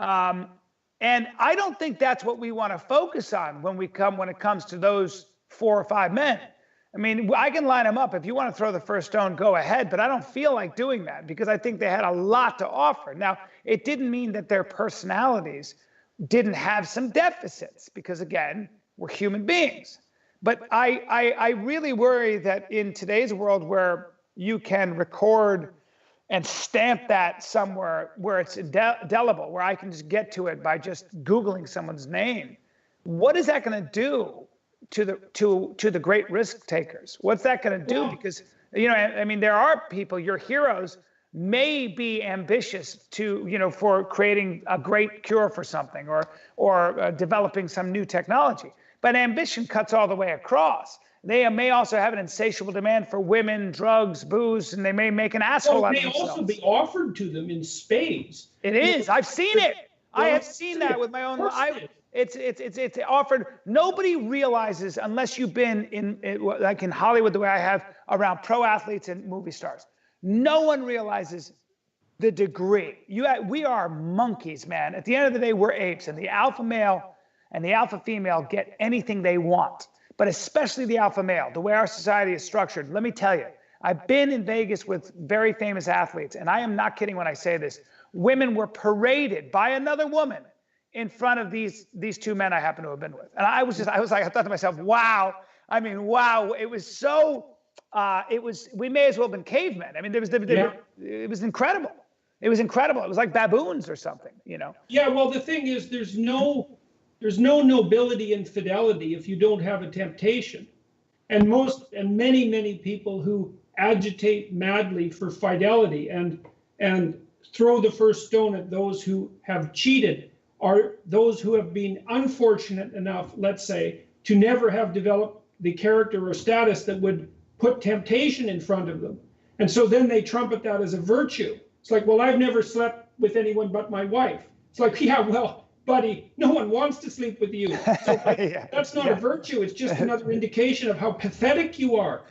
B: And I don't think that's what we want to focus on when it comes to those 4 or 5 men. I mean, I can line them up. If you want to throw the first stone, go ahead. But I don't feel like doing that because I think they had a lot to offer. Now, it didn't mean that their personalities didn't have some deficits because, again, we're human beings. But I really worry that in today's world where you can record and stamp that somewhere where it's indelible, where I can just get to it by just Googling someone's name, what is that going to do to the great risk takers? What's that going to do? Because, you know, I mean, there are people, your heroes may be ambitious to, you know, for creating a great cure for something or developing some new technology. But ambition cuts all the way across. They may also have an insatiable demand for women, drugs, booze, and they may make an asshole out of themselves.
A: It may also be offered to them in spades.
B: It is. I've seen it. I have seen that with my own life. It's offered. Nobody realizes, unless you've been like in Hollywood the way I have, around pro athletes and movie stars. No one realizes the degree. We are monkeys, man. At the end of the day, we're apes, and the alpha male and the alpha female get anything they want. But especially the alpha male, the way our society is structured. Let me tell you, I've been in Vegas with very famous athletes, and I am not kidding when I say this. Women were paraded by another woman in front of these 2 men I happen to have been with. And I thought to myself, wow. I mean, wow. It was so, we may as well have been cavemen. I mean, it was incredible. It was incredible. It was like baboons or something, you know?
A: Yeah, well, the thing is, there's no nobility in fidelity if you don't have a temptation. And many people who agitate madly for fidelity and throw the first stone at those who have cheated are those who have been unfortunate enough, let's say, to never have developed the character or status that would put temptation in front of them. And so then they trumpet that as a virtue. It's like, well, I've never slept with anyone but my wife. It's like, yeah, well, buddy, no one wants to sleep with you. So that's not a virtue. It's just another indication of how pathetic you are.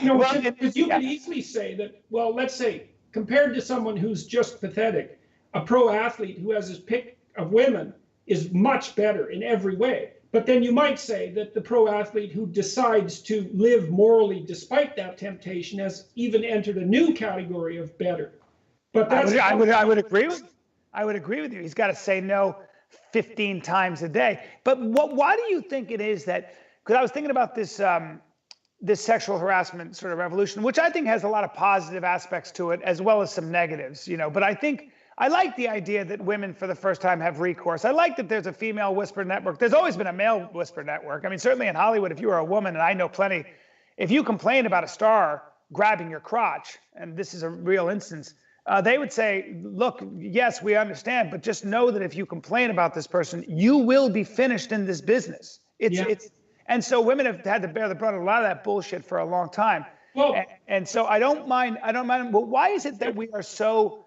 A: You know, because you could easily say that, well, let's say, compared to someone who's just pathetic, a pro athlete who has his pick of women is much better in every way. But then you might say that the pro athlete who decides to live morally despite that temptation has even entered a new category of better. But that's
B: I would agree with you. I would agree with you. He's got to say no 15 times a day. But why do you think it is that, because I was thinking about this this sexual harassment sort of revolution, which I think has a lot of positive aspects to it, as well as some negatives, you know, but I like the idea that women for the first time have recourse. I like that there's a female whisper network. There's always been a male whisper network. I mean, certainly in Hollywood, if you were a woman, and I know plenty, if you complain about a star grabbing your crotch, and this is a real instance, they would say, look, yes, we understand, but just know that if you complain about this person, you will be finished in this business. And so women have had to bear the brunt of a lot of that bullshit for a long time. Well, and so I don't mind. But why is it that we are so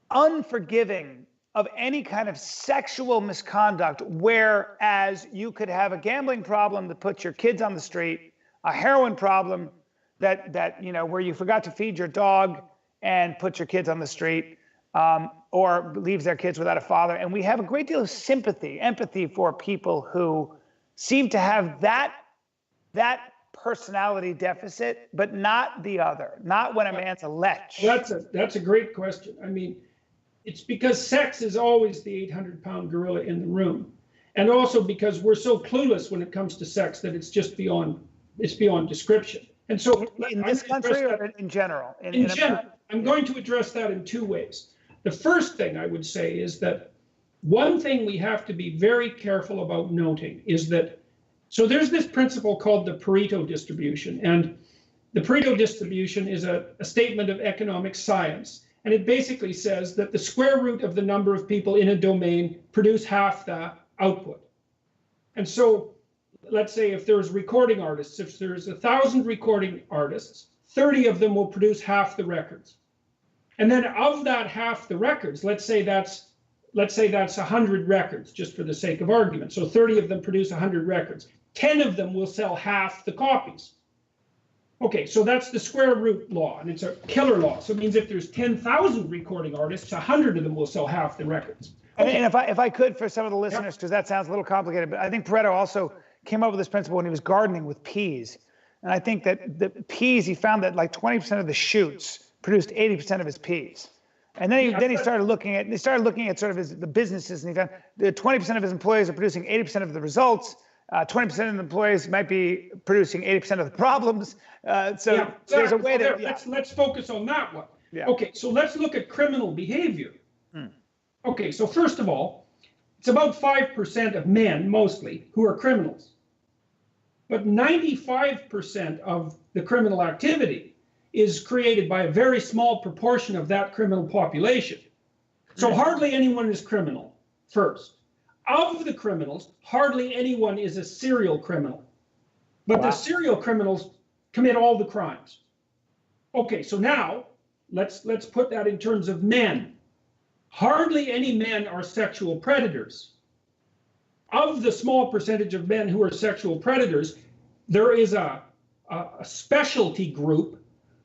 B: unforgiving of any kind of sexual misconduct, whereas you could have a gambling problem that puts your kids on the street, a heroin problem that you know, where you forgot to feed your dog and put your kids on the street, or leaves their kids without a father. And we have a great deal of sympathy, empathy for people who seem to have that personality deficit, but not the other, not when a man's a lech.
A: That's a great question. I mean, it's because sex is always the 800-pound gorilla in the room. And also because we're so clueless when it comes to sex that it's just beyond description. And so
B: in this country or in general?
A: In general, I'm going to address that in 2 ways. The first thing I would say is that one thing we have to be very careful about noting is that, so there's this principle called the Pareto distribution. And the Pareto distribution is a statement of economic science. And it basically says that the square root of the number of people in a domain produce half the output. And so let's say if there's recording artists, if there's 1,000 recording artists, 30 of them will produce half the records. And then of that half the records, let's say that's 100 records, just for the sake of argument. So 30 of them produce 100 records. 10 of them will sell half the copies. Okay, so that's the square root law, and it's a killer law. So it means if there's 10,000 recording artists, 100 of them will sell half the records. Okay.
B: And if I could, for some of the listeners, because that sounds a little complicated, but I think Pareto also came up with this principle when he was gardening with peas. And I think that the peas, he found that like 20% of the shoots produced 80% of his peas. And then he started looking at sort of the businesses, and he found that 20% of his employees are producing 80% of the results. 20% of the employees might be producing 80% of the problems. There's a way to.
A: Let's focus on that one.
B: Yeah.
A: Okay, so let's look at criminal behavior. Okay, so first of all, it's about 5% of men, mostly, who are criminals. But 95% of the criminal activity is created by a very small proportion of that criminal population. So hardly anyone is criminal, first. Of the criminals, hardly anyone is a serial criminal. But the serial criminals commit all the crimes. Okay, so now let's put that in terms of men. Hardly any men are sexual predators. Of the small percentage of men who are sexual predators, there is a specialty group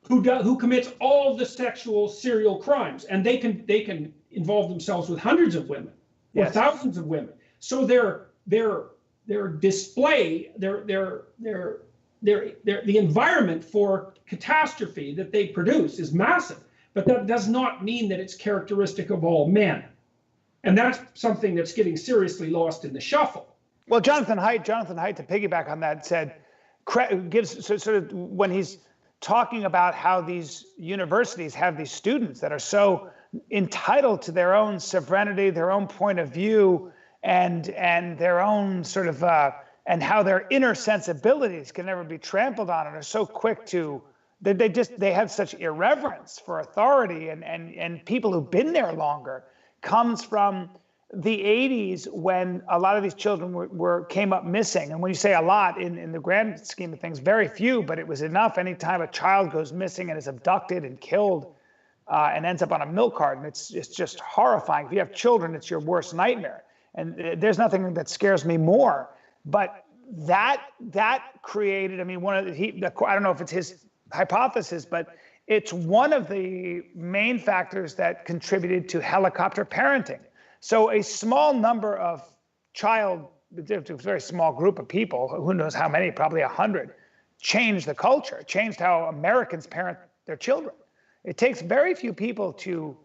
A: who commits all the sexual serial crimes, and they can involve themselves with hundreds of women or thousands of women. So the environment for catastrophe that they produce is massive. But that does not mean that it's characteristic of all men. And that's something that's getting seriously lost in the shuffle.
B: Well, Jonathan Haidt, to piggyback on that, gives sort of when he's talking about how these universities have these students that are so entitled to their own sovereignty, their own point of view, and their own sort of, and how their inner sensibilities can never be trampled on and are so quick to, they have such irreverence for authority and people who've been there longer, comes from the 80s when a lot of these children came up missing. And when you say a lot, in the grand scheme of things, very few, but it was enough. Anytime a child goes missing and is abducted and killed and ends up on a milk carton, it's just horrifying. If you have children, it's your worst nightmare. And there's nothing that scares me more. But that created, I mean, I don't know if it's his hypothesis, but it's one of the main factors that contributed to helicopter parenting. So a small number of a very small group of people, who knows how many, probably 100, changed the culture, changed how Americans parent their children. It takes very few people to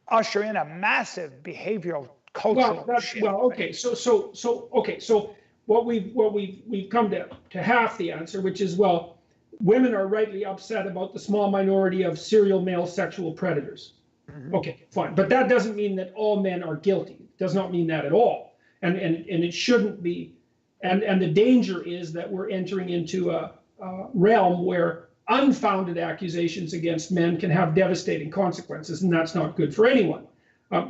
B: usher in a massive behavioral cultural shift.
A: Well, okay, so what we've come to half the answer, which is, well, women are rightly upset about the small minority of serial male sexual predators. Mm-hmm. Okay, fine. But that doesn't mean that all men are guilty. It does not mean that at all. And it shouldn't be. And the danger is that we're entering into a realm where unfounded accusations against men can have devastating consequences, and that's not good for anyone,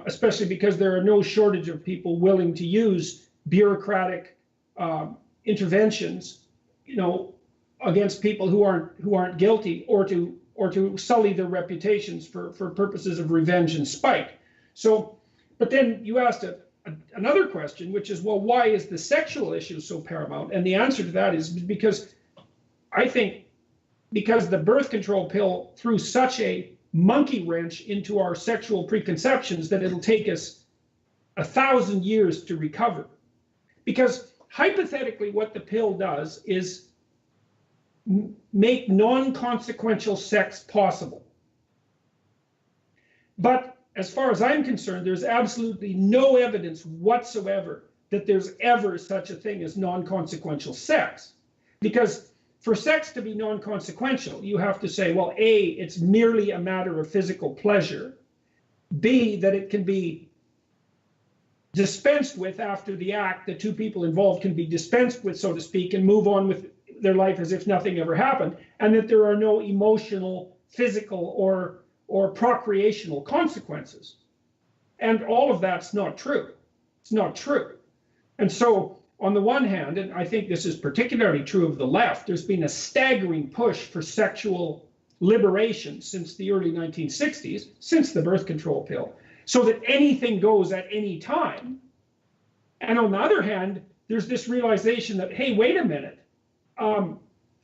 A: especially because there are no shortage of people willing to use bureaucratic interventions, against people who aren't guilty, or to sully their reputations for purposes of revenge and spite. So, but then you asked another question, which is, well, why is the sexual issue so paramount? And the answer to that is because the birth control pill threw such a monkey wrench into our sexual preconceptions that it'll take us 1,000 years to recover. Because hypothetically, what the pill does is make non-consequential sex possible. But as far as I'm concerned, there's absolutely no evidence whatsoever that there's ever such a thing as non-consequential sex. Because for sex to be non-consequential, you have to say, well, A, it's merely a matter of physical pleasure. B, that it can be dispensed with after the act. The two people involved can be dispensed with, so to speak, and move on with their life as if nothing ever happened, and that there are no emotional, physical, or procreational consequences. And all of that's not true. It's not true. And so on the one hand, and I think this is particularly true of the left, there's been a staggering push for sexual liberation since the early 1960s, since the birth control pill, so that anything goes at any time. And on the other hand, there's this realization that, hey, wait a minute,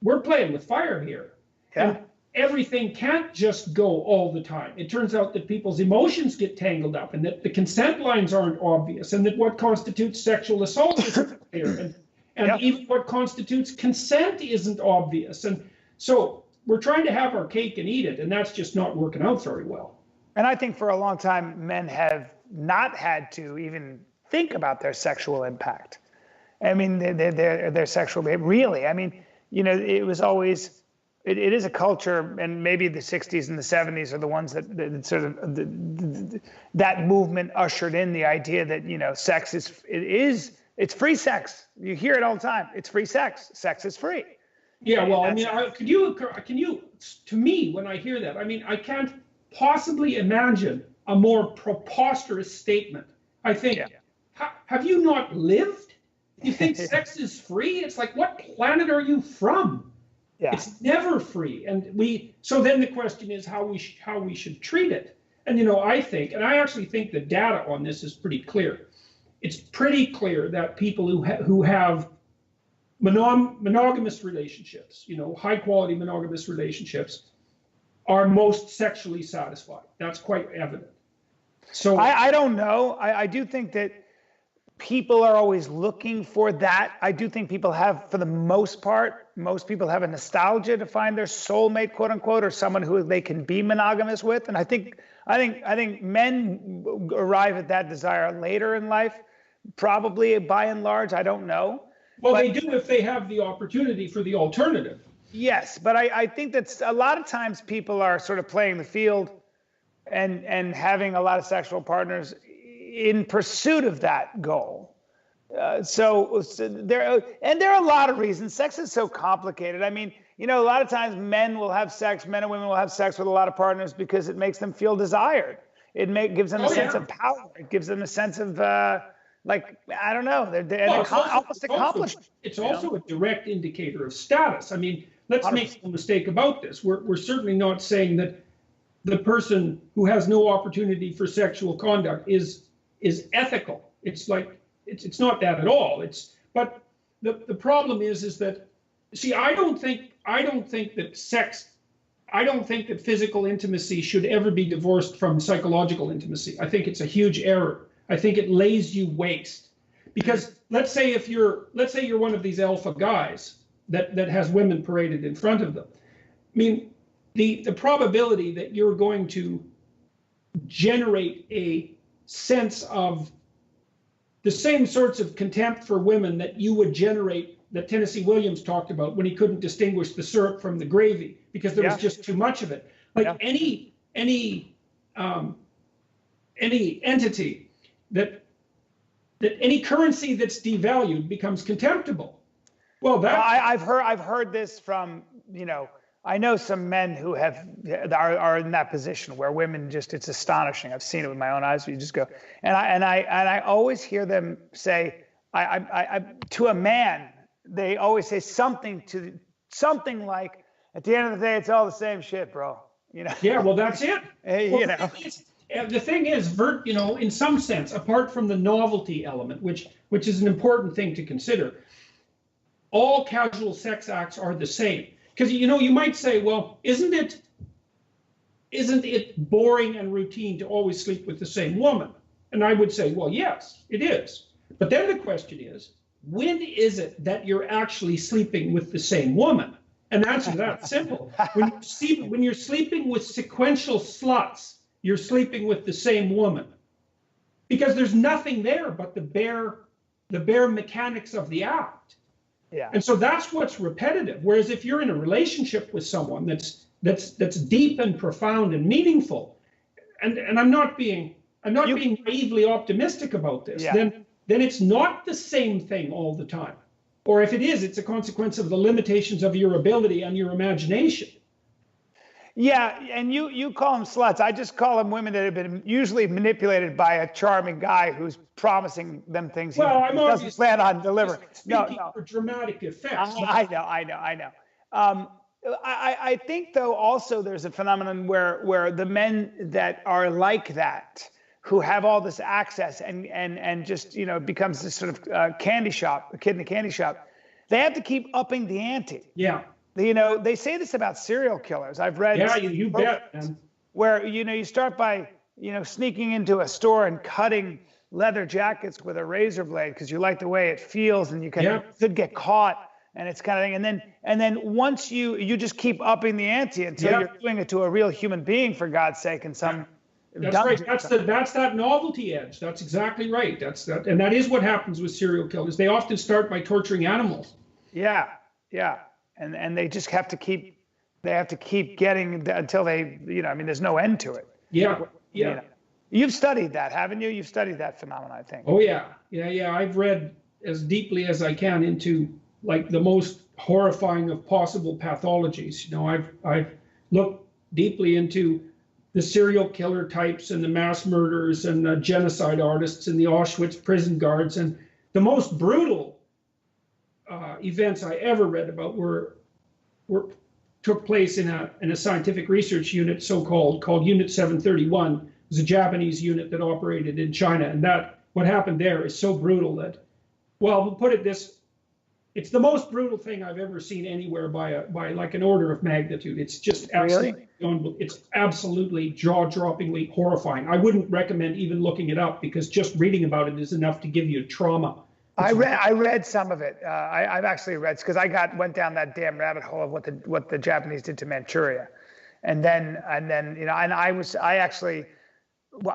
A: we're playing with fire here.
B: Yeah.
A: And everything can't just go all the time. It turns out that people's emotions get tangled up, and that the consent lines aren't obvious, and that what constitutes sexual assault isn't clear, and even what constitutes consent isn't obvious. And so we're trying to have our cake and eat it, and that's just not working out very well.
B: And I think for a long time, men have not had to even think about their sexual impact. I mean, their sexual behavior, really. I mean, you know, it was always, it is a culture, and maybe the 60s and the 70s are the ones that sort of, that movement ushered in the idea that, you know, sex it's free sex. You hear it all the time. It's free sex. Sex is free.
A: Yeah, well, I mean, can you, to me, when I hear that, I mean, I can't possibly imagine a more preposterous statement. I think, have you not lived? You think sex is free? It's like, what planet are you from? Yeah. It's never free. And so then the question is how we should treat it. And, you know, I think, and I actually think the data on this is pretty clear. It's pretty clear that people who have monogamous relationships, you know, high quality monogamous relationships, are most sexually satisfied. That's quite evident. So
B: I don't know. I do think that people are always looking for that. I do think people have, for the most part, most people have a nostalgia to find their soulmate, quote unquote, or someone who they can be monogamous with. And I think men arrive at that desire later in life, probably by and large. I don't know.
A: Well, they do if they have the opportunity for the alternative.
B: Yes, but I think that's a lot of times people are sort of playing the field and having a lot of sexual partners in pursuit of that goal. So there are a lot of reasons. Sex is so complicated. I mean, you know, a lot of times men and women will have sex with a lot of partners because it makes them feel desired. Gives them a sense of power. It gives them a sense of like, I don't know, they're almost accomplished.
A: It's also a direct indicator of status. I mean, let's 100%. Make no mistake about this. We're certainly not saying that the person who has no opportunity for sexual conduct is ethical. It's like, it's not that at all. But the problem is that, see, I don't think that physical intimacy should ever be divorced from psychological intimacy. I think it's a huge error. I think it lays you waste, because let's say you're one of these alpha guys that has women paraded in front of them. I mean, the probability that you're going to generate a sense of the same sorts of contempt for women that you would generate, that Tennessee Williams talked about when he couldn't distinguish the syrup from the gravy because there was just too much of it. Like any entity that any currency that's devalued becomes contemptible. Well,
B: I've heard this from, you know, I know some men who are in that position where women just, it's astonishing. I've seen it with my own eyes. You just go, and I always hear them say, to a man, they always say something like, at the end of the day, it's all the same shit, bro. You know? Yeah,
A: well, that's it.
B: You know.
A: The thing is, you know, in some sense, apart from the novelty element, which is an important thing to consider, all casual sex acts are the same. Because, you know, you might say, well, isn't it boring and routine to always sleep with the same woman? And I would say, well, yes, it is. But then the question is, when is it that you're actually sleeping with the same woman? And the answer to that's simple. When you're sleeping with sequential sluts, you're sleeping with the same woman. Because there's nothing there but the bare mechanics of the act.
B: Yeah.
A: And so that's what's repetitive. Whereas if you're in a relationship with someone that's deep and profound and meaningful, and I'm not being naively optimistic about this, then it's not the same thing all the time. Or if it is, it's a consequence of the limitations of your ability and your imagination.
B: Yeah, and you call them sluts. I just call them women that have been usually manipulated by a charming guy who's promising them things he
A: Well, I'm
B: doesn't plan on delivering.
A: speaking for dramatic effects.
B: I know. I think though also there's a phenomenon where the men that are like that, who have all this access and just it becomes this sort of candy shop, a kid in a candy shop, they have to keep upping the ante.
A: Yeah.
B: They say this about serial killers. I've read.
A: Yeah, you bet, man.
B: Where you start by sneaking into a store and cutting leather jackets with a razor blade because you like the way it feels, and you could get caught, and it's kind of thing. And then once you just keep upping the ante until you're doing it to a real human being, for God's sake, in some.
A: That's right. That's that novelty edge. That's exactly right. And that is what happens with serial killers. They often start by torturing animals.
B: Yeah. And they just have to keep getting until they, there's no end to it.
A: Yeah.
B: You've studied that, haven't you? You've studied that phenomenon, I think.
A: Oh yeah. I've read as deeply as I can into like the most horrifying of possible pathologies. I've looked deeply into the serial killer types and the mass murderers and the genocide artists and the Auschwitz prison guards, and the most brutal events I ever read about took place in a scientific research unit, called Unit 731. It was a Japanese unit that operated in China, and what happened there is so brutal that, well, we'll put it this: it's the most brutal thing I've ever seen anywhere by like an order of magnitude. It's just absolutely it's absolutely jaw-droppingly horrifying. I wouldn't recommend even looking it up because just reading about it is enough to give you trauma.
B: I read some of it. I've actually read because went down that damn rabbit hole of what the Japanese did to Manchuria, and then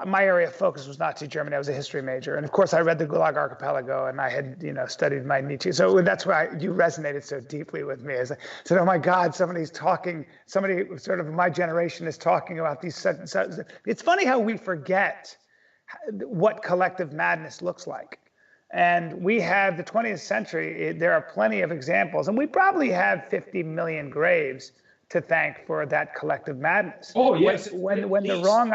B: my area of focus was Nazi Germany. I was a history major, and of course I read the Gulag Archipelago, and I had studied my Nietzsche. So that's why you resonated so deeply with me. I said, oh my God, somebody sort of my generation is talking about these. It's funny how we forget what collective madness looks like. And we have the 20th century, there are plenty of examples, and we probably have 50 million graves to thank for that collective madness.
A: Oh, yes.
B: When the wrong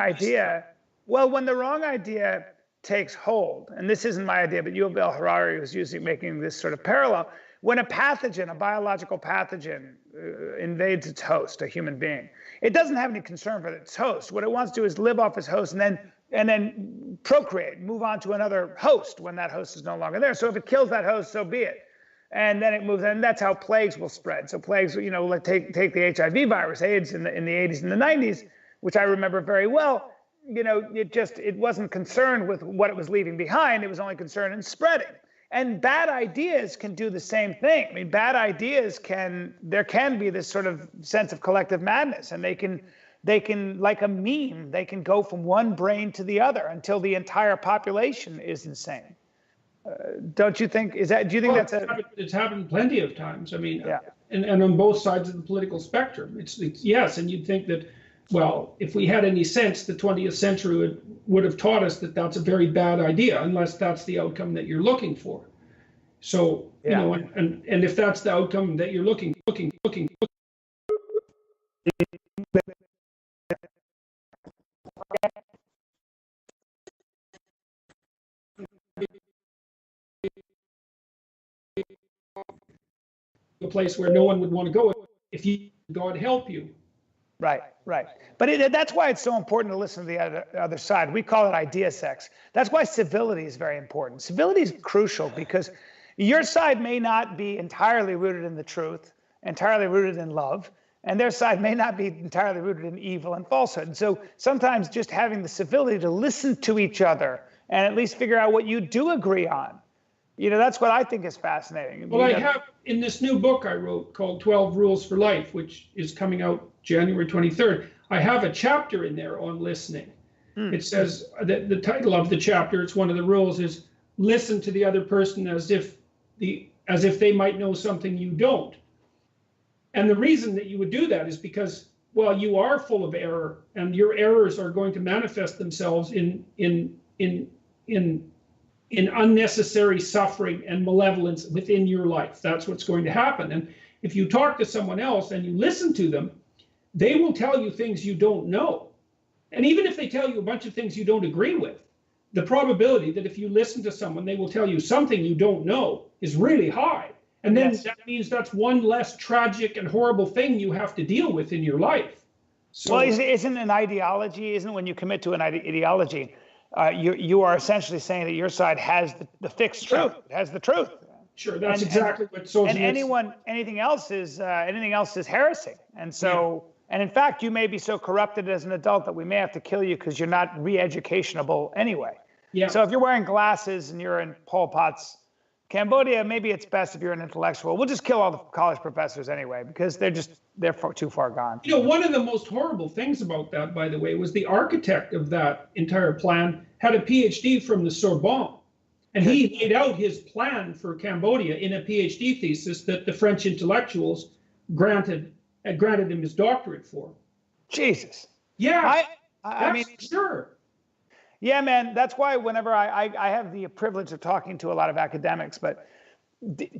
B: idea takes hold, and this isn't my idea, but Yuval Harari was making this sort of parallel, when a biological pathogen invades its host, a human being, it doesn't have any concern for its host. What it wants to do is live off its host and then procreate, move on to another host when that host is no longer there. So if it kills that host, so be it. And then it moves, and that's how plagues will spread. So plagues, like take the HIV virus, AIDS in the 80s and the 90s, which I remember very well. It wasn't concerned with what it was leaving behind. It was only concerned in spreading. And bad ideas can do the same thing. I mean, bad ideas there can be this sort of sense of collective madness, and they can, like a meme, they can go from one brain to the other until the entire population is insane. Don't you think? Do you think
A: it's happened plenty of times? I mean, and on both sides of the political spectrum. It's yes, and you'd think that, well, if we had any sense, the 20th century would have taught us that that's a very bad idea, unless that's the outcome that you're looking for. So and if that's the outcome that you're looking. A place where no one would want to go if God help you.
B: Right. But that's why it's so important to listen to the other side. We call it idea sex. That's why civility is very important. Civility is crucial because your side may not be entirely rooted in the truth, entirely rooted in love, and their side may not be entirely rooted in evil and falsehood. And so sometimes just having the civility to listen to each other and at least figure out what you do agree on, that's what I think is fascinating.
A: Well, I have in this new book I wrote called 12 Rules for Life, which is coming out January 23rd, I have a chapter in there on listening. It says that the title of the chapter, it's one of the rules, is listen to the other person as if they might know something you don't. And the reason that you would do that is because, well, you are full of error, and your errors are going to manifest themselves in unnecessary suffering and malevolence within your life. That's what's going to happen. And if you talk to someone else and you listen to them, they will tell you things you don't know. And even if they tell you a bunch of things you don't agree with, the probability that if you listen to someone, they will tell you something you don't know is really high. And then that means that's one less tragic and horrible thing you have to deal with in your life. So,
B: well, isn't an ideology, isn't when you commit to an ideology, you are essentially saying that your side has the fixed truth, it has the truth.
A: Sure, that's exactly what socialism
B: and anything else is heresy. And so, and in fact, you may be so corrupted as an adult that we may have to kill you because you're not re-educationable anyway. Yeah. So if you're wearing glasses and you're in Pol Pot's Cambodia, maybe it's best if you're an intellectual. We'll just kill all the college professors anyway because they're too far gone.
A: You know, one of the most horrible things about that, by the way, was the architect of that entire plan had a PhD from the Sorbonne. And he laid out his plan for Cambodia in a PhD thesis that the French intellectuals granted him his doctorate for.
B: Jesus.
A: Yeah,
B: I mean,
A: sure.
B: Yeah, man, that's why whenever I have the privilege of talking to a lot of academics, but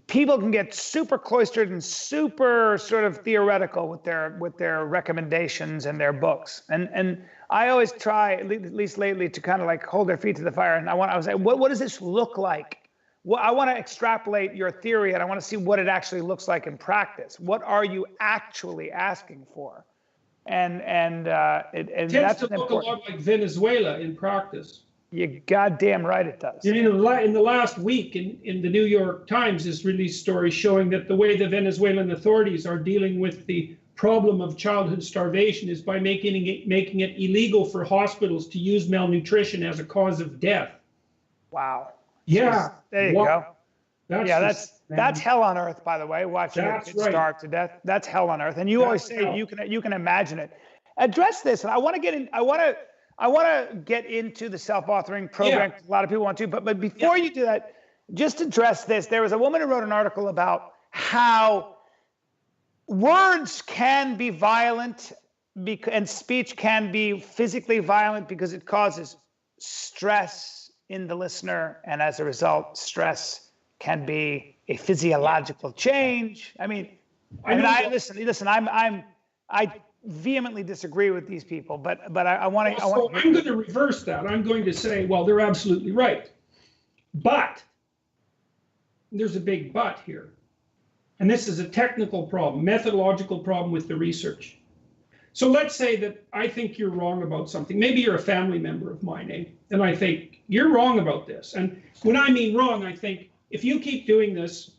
B: people can get super cloistered and super sort of theoretical with their recommendations and their books. And I always try, at least lately, to kind of like hold their feet to the fire. And I was like, what does this look like? Well, I want to extrapolate your theory and I want to see what it actually looks like in practice. What are you actually asking for? And
A: it tends
B: that's
A: to look a lot like Venezuela in practice.
B: You're goddamn right it does.
A: In the last week, in the New York Times has released stories showing that the way the Venezuelan authorities are dealing with the problem of childhood starvation is by making it illegal for hospitals to use malnutrition as a cause of death.
B: Wow.
A: Yeah.
B: There you go. That's hell on earth, by the way. Watching your kids starve to death. That's hell on earth. And you always say you can imagine it. Address this, and I want to get into the self-authoring program. A lot of people want to, but before you do that, just address this. There was a woman who wrote an article about how words can be violent and speech can be physically violent because it causes stress in the listener, and as a result, stress can be a physiological change. I listen. I vehemently disagree with these people, but I want to.
A: So I'm going to reverse that. I'm going to say, well, they're absolutely right, but there's a big but here, and this is a technical problem, methodological problem with the research. So let's say that I think you're wrong about something. Maybe you're a family member of mine, and I think you're wrong about this. And when I mean wrong, I think if you keep doing this,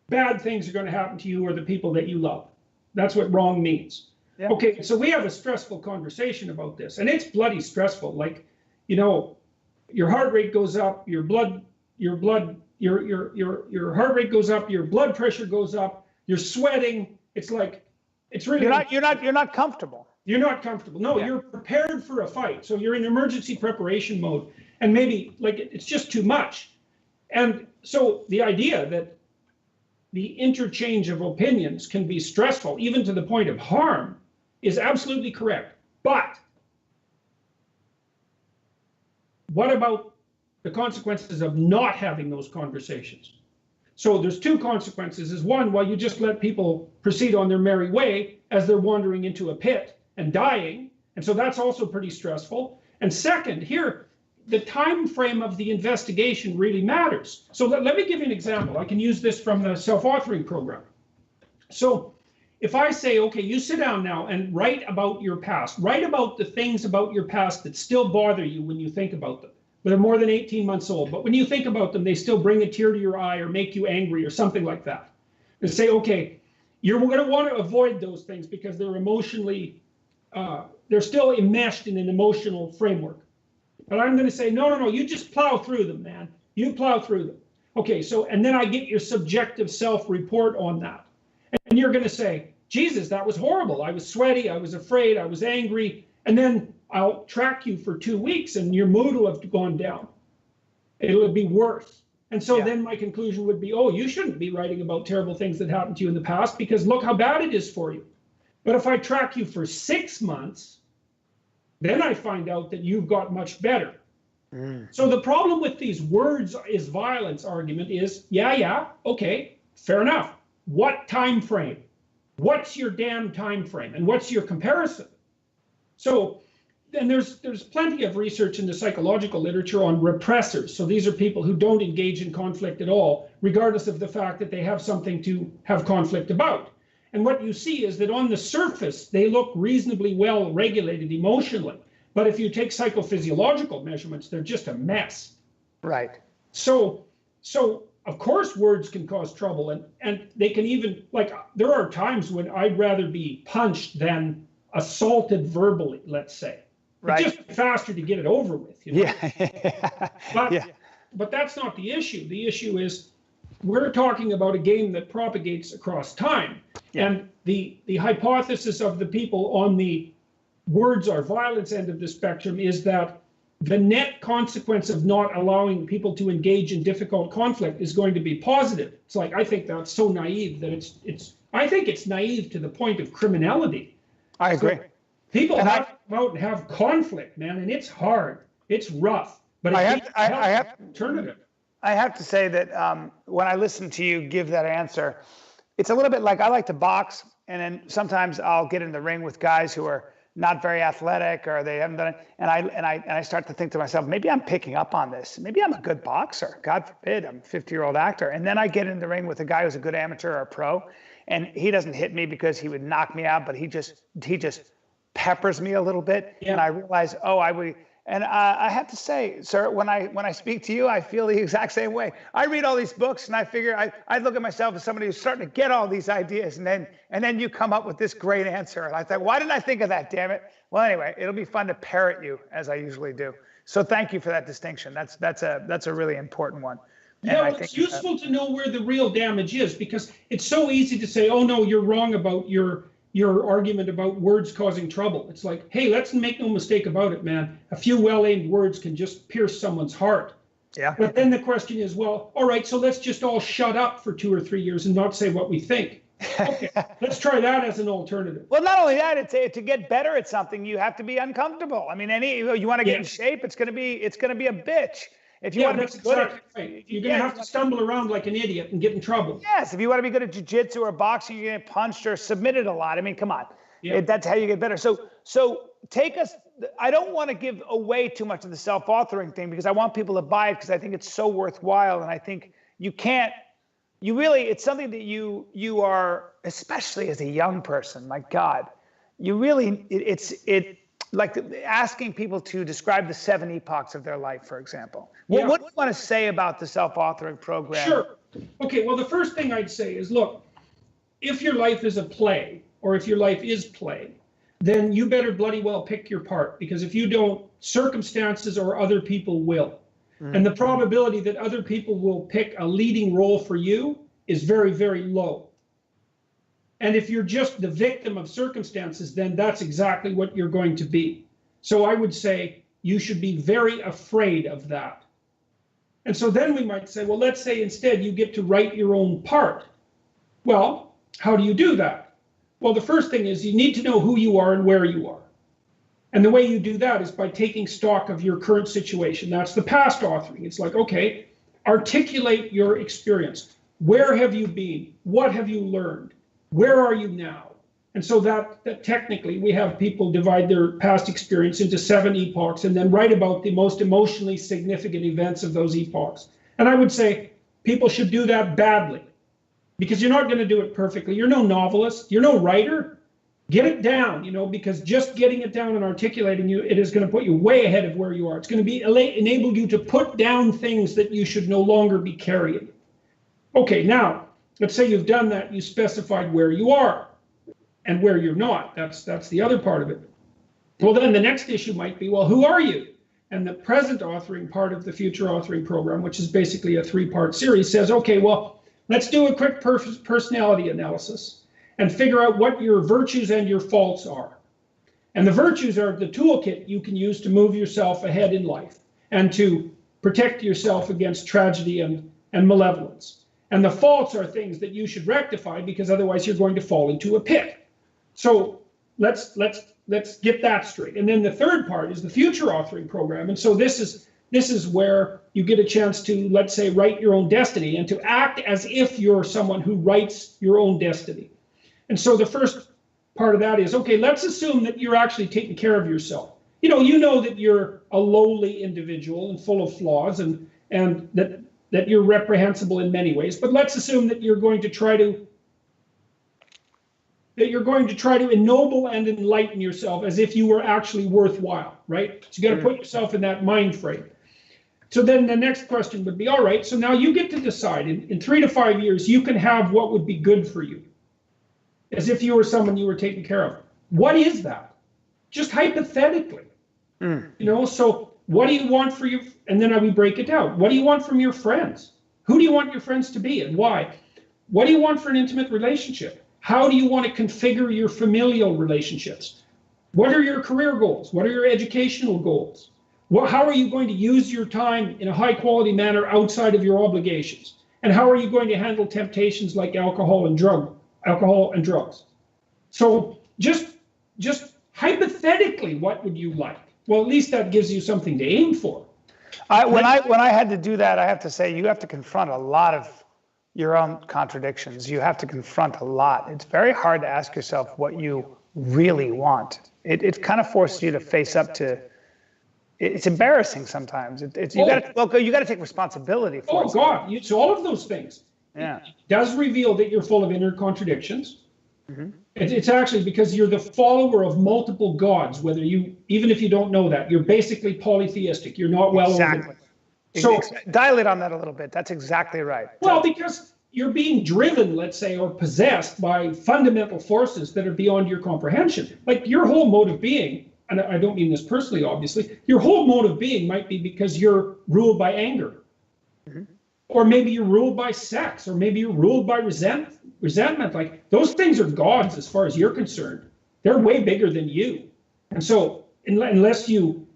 A: bad things are going to happen to you or the people that you love. That's what wrong means. Yeah. Okay, so we have a stressful conversation about this, and it's bloody stressful. Like, you know, your heart rate goes up, your heart rate goes up, your blood pressure goes up, you're sweating. It's like, it's really
B: you're not comfortable.
A: You're not comfortable. No, you're prepared for a fight. So you're in emergency preparation mode, and maybe like it's just too much. And so the idea that the interchange of opinions can be stressful, even to the point of harm, is absolutely correct. But what about the consequences of not having those conversations? So there's two consequences. Is one, well, you just let people proceed on their merry way as they're wandering into a pit and dying. And so that's also pretty stressful. And second, here, the time frame of the investigation really matters. So let me give you an example. I can use this from the self-authoring program. So if I say, okay, you sit down now and write about your past, write about the things about your past that still bother you when you think about them. They're more than 18 months old, but when you think about them, they still bring a tear to your eye or make you angry or something like that. And say, okay, you're going to want to avoid those things because they're emotionally, they're still enmeshed in an emotional framework. But I'm going to say, no, you just plow through them, man. You plow through them. Okay, so, and then I get your subjective self-report on that. And you're going to say, Jesus, that was horrible. I was sweaty, I was afraid, I was angry. And then I'll track you for 2 weeks and your mood will have gone down. It'll be worse. And so then my conclusion would be, oh, you shouldn't be writing about terrible things that happened to you in the past because look how bad it is for you. But if I track you for 6 months, then I find out that you've got much better. So the problem with these words is violence argument is, okay, fair enough. What time frame? what's your damn time frame and what's your comparison? So, and there's plenty of research in the psychological literature on repressors. So these are people who don't engage in conflict at all, regardless of the fact that they have something to have conflict about. And what you see is that on the surface, they look reasonably well regulated emotionally. But if you take psychophysiological measurements, they're just a mess.
B: Right.
A: So of course words can cause trouble, and they can even, like, there are times when I'd rather be punched than assaulted verbally, let's say.
B: Right.
A: It's just faster to get it over with, you know?
B: Yeah.
A: But that's not the issue. The issue is we're talking about a game that propagates across time. Yeah. And the hypothesis of the people on the words are violence end of the spectrum is that the net consequence of not allowing people to engage in difficult conflict is going to be positive. It's like, I think that's so naive that I think it's naive to the point of criminality.
B: I agree.
A: So people have to come out and have conflict, man, and it's hard. It's rough. But I
B: have to say that when I listen to you give that answer, it's a little bit like I like to box, and then sometimes I'll get in the ring with guys who are not very athletic or they haven't done it, and I start to think to myself, maybe I'm picking up on this. Maybe I'm a good boxer. God forbid, I'm a 50-year-old actor. And then I get in the ring with a guy who's a good amateur or a pro, and he doesn't hit me because he would knock me out, but he just peppers me a little bit, and I realize, I have to say, sir, when I speak to you, I feel the exact same way. I read all these books, and I figure I look at myself as somebody who's starting to get all these ideas, and then you come up with this great answer, and I thought, why didn't I think of that? Damn it! Well, anyway, it'll be fun to parrot you as I usually do. So thank you for that distinction. That's a really important one.
A: Yeah, it's useful to know where the real damage is, because it's so easy to say, oh no, you're wrong about your argument about words causing trouble. It's like, hey, let's make no mistake about it, man. A few well-aimed words can just pierce someone's heart.
B: Yeah.
A: But then the question is, well, all right, so let's just all shut up for 2 or 3 years and not say what we think. Okay, let's try that as an alternative.
B: Well, not only that, to get better at something, you have to be uncomfortable. I mean, you want to get in shape, it's going to be a bitch. If you want to be good at,
A: right. You're going to have to stumble around like an idiot and get in trouble.
B: Yes, if you want to be good at jiu-jitsu or boxing, you're going to get punched or submitted a lot. I mean, come on. Yeah. That's how you get better. So take us, I don't want to give away too much of the self-authoring thing, because I want people to buy it, because I think it's so worthwhile. And I think it's something that you are, especially as a young person, my God, you really, like asking people to describe the 7 epochs of their life, for example. Well, what do you want to say about the self-authoring program?
A: Sure. Okay, well, the first thing I'd say is, look, if your life is a play, or if your life is play, then you better bloody well pick your part, because if you don't, circumstances or other people will. Mm-hmm. And the probability that other people will pick a leading role for you is very, very low. And if you're just the victim of circumstances, then that's exactly what you're going to be. So I would say you should be very afraid of that. And so then we might say, well, let's say instead you get to write your own part. Well, how do you do that? Well, the first thing is you need to know who you are and where you are. And the way you do that is by taking stock of your current situation. That's the past authoring. It's like, okay, articulate your experience. Where have you been? What have you learned? Where are you now? And so that technically we have people divide their past experience into 7 epochs and then write about the most emotionally significant events of those epochs. And I would say people should do that badly, because you're not going to do it perfectly. You're no novelist. You're no writer. Get it down, because just getting it down and articulating it is going to put you way ahead of where you are. It's going to enable you to put down things that you should no longer be carrying. Okay, now, let's say you've done that. You specified where you are and where you're not. That's the other part of it. Well, then the next issue might be, well, who are you? And the present authoring part of the future authoring program, which is basically a 3-part series, says, okay, well, let's do a quick personality analysis and figure out what your virtues and your faults are. And the virtues are the toolkit you can use to move yourself ahead in life and to protect yourself against tragedy and malevolence. And the faults are things that you should rectify, because otherwise you're going to fall into a pit. So let's get that straight. And then the third part is the future authoring program. And so this is where you get a chance to, let's say, write your own destiny and to act as if you're someone who writes your own destiny. And so the first part of that is, okay, let's assume that you're actually taking care of yourself. You know that you're a lowly individual and full of flaws, and that you're reprehensible in many ways. But let's assume that you're going to try to ennoble and enlighten yourself as if you were actually worthwhile, right? So you got to put yourself in that mind frame. So then the next question would be, all right, so now you get to decide in 3 to 5 years, you can have what would be good for you, as if you were someone you were taking care of. What is that? Just hypothetically. So what do you want for your, and then we break it down. What do you want from your friends? Who do you want your friends to be and why? What do you want for an intimate relationship? How do you want to configure your familial relationships? What are your career goals? What are your educational goals? How are you going to use your time in a high quality manner outside of your obligations? And how are you going to handle temptations like alcohol and drugs? So just hypothetically, what would you like? Well, at least that gives you something to aim for.
B: When I had to do that, I have to say you have to confront a lot of your own contradictions. You have to confront a lot. It's very hard to ask yourself what you really want. It kind of forces you to face up to. It's embarrassing sometimes. You got to take responsibility for it.
A: Oh God! It's all of those things.
B: Yeah.
A: It does reveal that you're full of inner contradictions. It's actually because you're the follower of multiple gods, even if you don't know that, you're basically polytheistic. You're not well
B: exactly. So dilate on that a little bit. That's exactly right.
A: Well, because you're being driven, let's say, or possessed by fundamental forces that are beyond your comprehension. Like your whole mode of being, and I don't mean this personally, obviously, your whole mode of being might be because you're ruled by anger. Or maybe you're ruled by sex, or maybe you're ruled by resentment. Like those things are gods as far as you're concerned. They're way bigger than you. And so unless you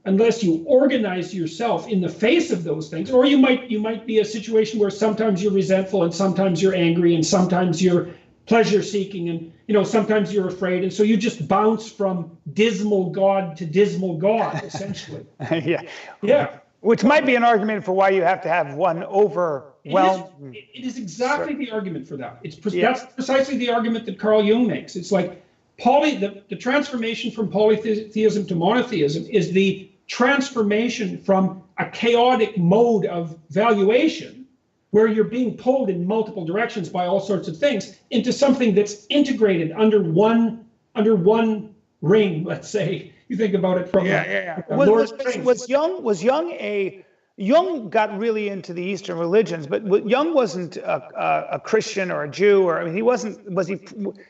A: organize yourself in the face of those things, or you might be a situation where sometimes you're resentful and sometimes you're angry and sometimes you're pleasure seeking and sometimes you're afraid, and so you just bounce from dismal god to dismal god essentially. Yeah.
B: Which might be an argument for why you have to have one overwhelmed.
A: It is exactly the argument for that. That's precisely the argument that Carl Jung makes. It's like the transformation from polytheism to monotheism is the transformation from a chaotic mode of valuation, where you're being pulled in multiple directions by all sorts of things, into something that's integrated under one ring, let's say. You think about it from Jung
B: got really into the Eastern religions, but Jung wasn't a Christian or a Jew, or I mean, he wasn't. Was he?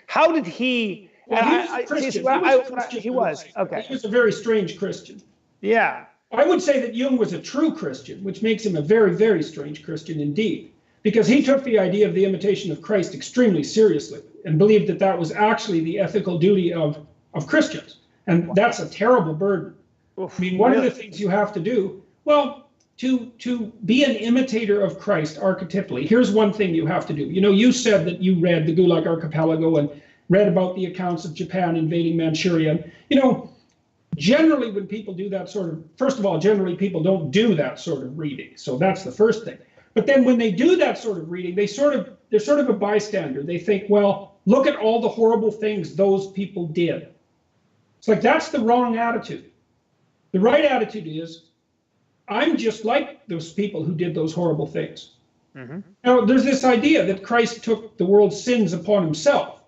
B: How did he?
A: Well, he was a Christian.
B: He was okay.
A: He was a very strange Christian.
B: Yeah.
A: I would say that Jung was a true Christian, which makes him a very, very strange Christian indeed, because he took the idea of the imitation of Christ extremely seriously and believed that that was actually the ethical duty of Christians. And that's a terrible burden. I mean, one of the things you have to do, well, to be an imitator of Christ archetypally, here's one thing you have to do. You said that you read the Gulag Archipelago and read about the accounts of Japan invading Manchuria. Generally when people do that first of all, generally people don't do that sort of reading. So that's the first thing. But then when they do that sort of reading, they're sort of a bystander. They think, well, look at all the horrible things those people did. It's like, that's the wrong attitude. The right attitude is, I'm just like those people who did those horrible things. Now, there's this idea that Christ took the world's sins upon himself.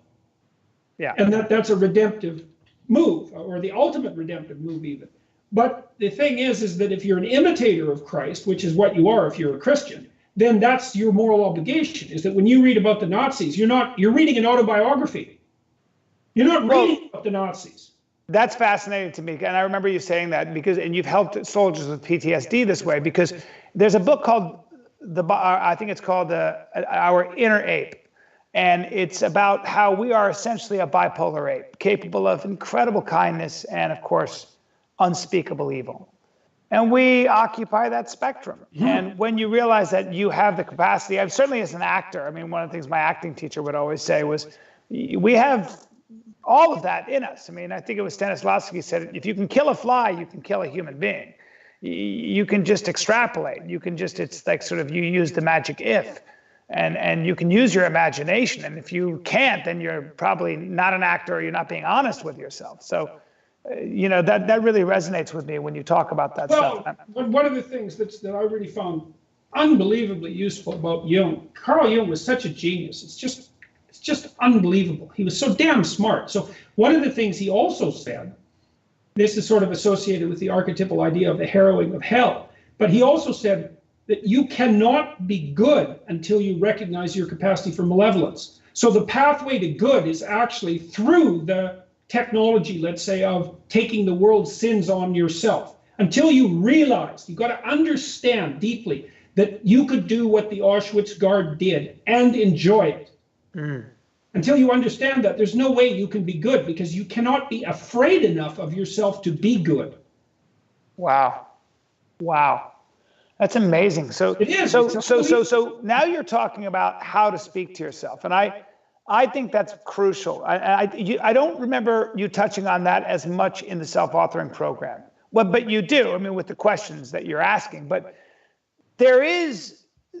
A: Yeah. And that's a redemptive move, or the ultimate redemptive move even. But the thing is that if you're an imitator of Christ, which is what you are if you're a Christian, then that's your moral obligation, is that when you read about the Nazis, you're reading an autobiography. You're not reading about the Nazis.
B: That's fascinating to me, and I remember you saying that and you've helped soldiers with PTSD this way, because there's a book called I think it's called Our Inner Ape, and it's about how we are essentially a bipolar ape, capable of incredible kindness and, of course, unspeakable evil. And we occupy that spectrum. And when you realize that you have the capacity, certainly as an actor, I mean, one of the things my acting teacher would always say was, we have all of that in us. I mean, I think it was Stanislavski said, if you can kill a fly, you can kill a human being. You can just extrapolate. You can just, it's like sort of, you use the magic if. and you can use your imagination. And if you can't, then you're probably not an actor, or you're not being honest with yourself. So, that really resonates with me when you talk about that stuff.
A: Well, one of the things that I really found unbelievably useful about Jung, Carl Jung was such a genius. It's just unbelievable. He was so damn smart. So one of the things he also said, this is sort of associated with the archetypal idea of the harrowing of hell, but he also said that you cannot be good until you recognize your capacity for malevolence. So the pathway to good is actually through the technology, let's say, of taking the world's sins on yourself. Until you realize, you've got to understand deeply that you could do what the Auschwitz guard did and enjoy it. Until you understand that, there's no way you can be good, because you cannot be afraid enough of yourself to be good.
B: Wow. That's amazing. So
A: it is.
B: So now you're talking about how to speak to yourself, and I think that's crucial. I don't remember you touching on that as much in the self-authoring program. Well, but you do. I mean, with the questions that you're asking. But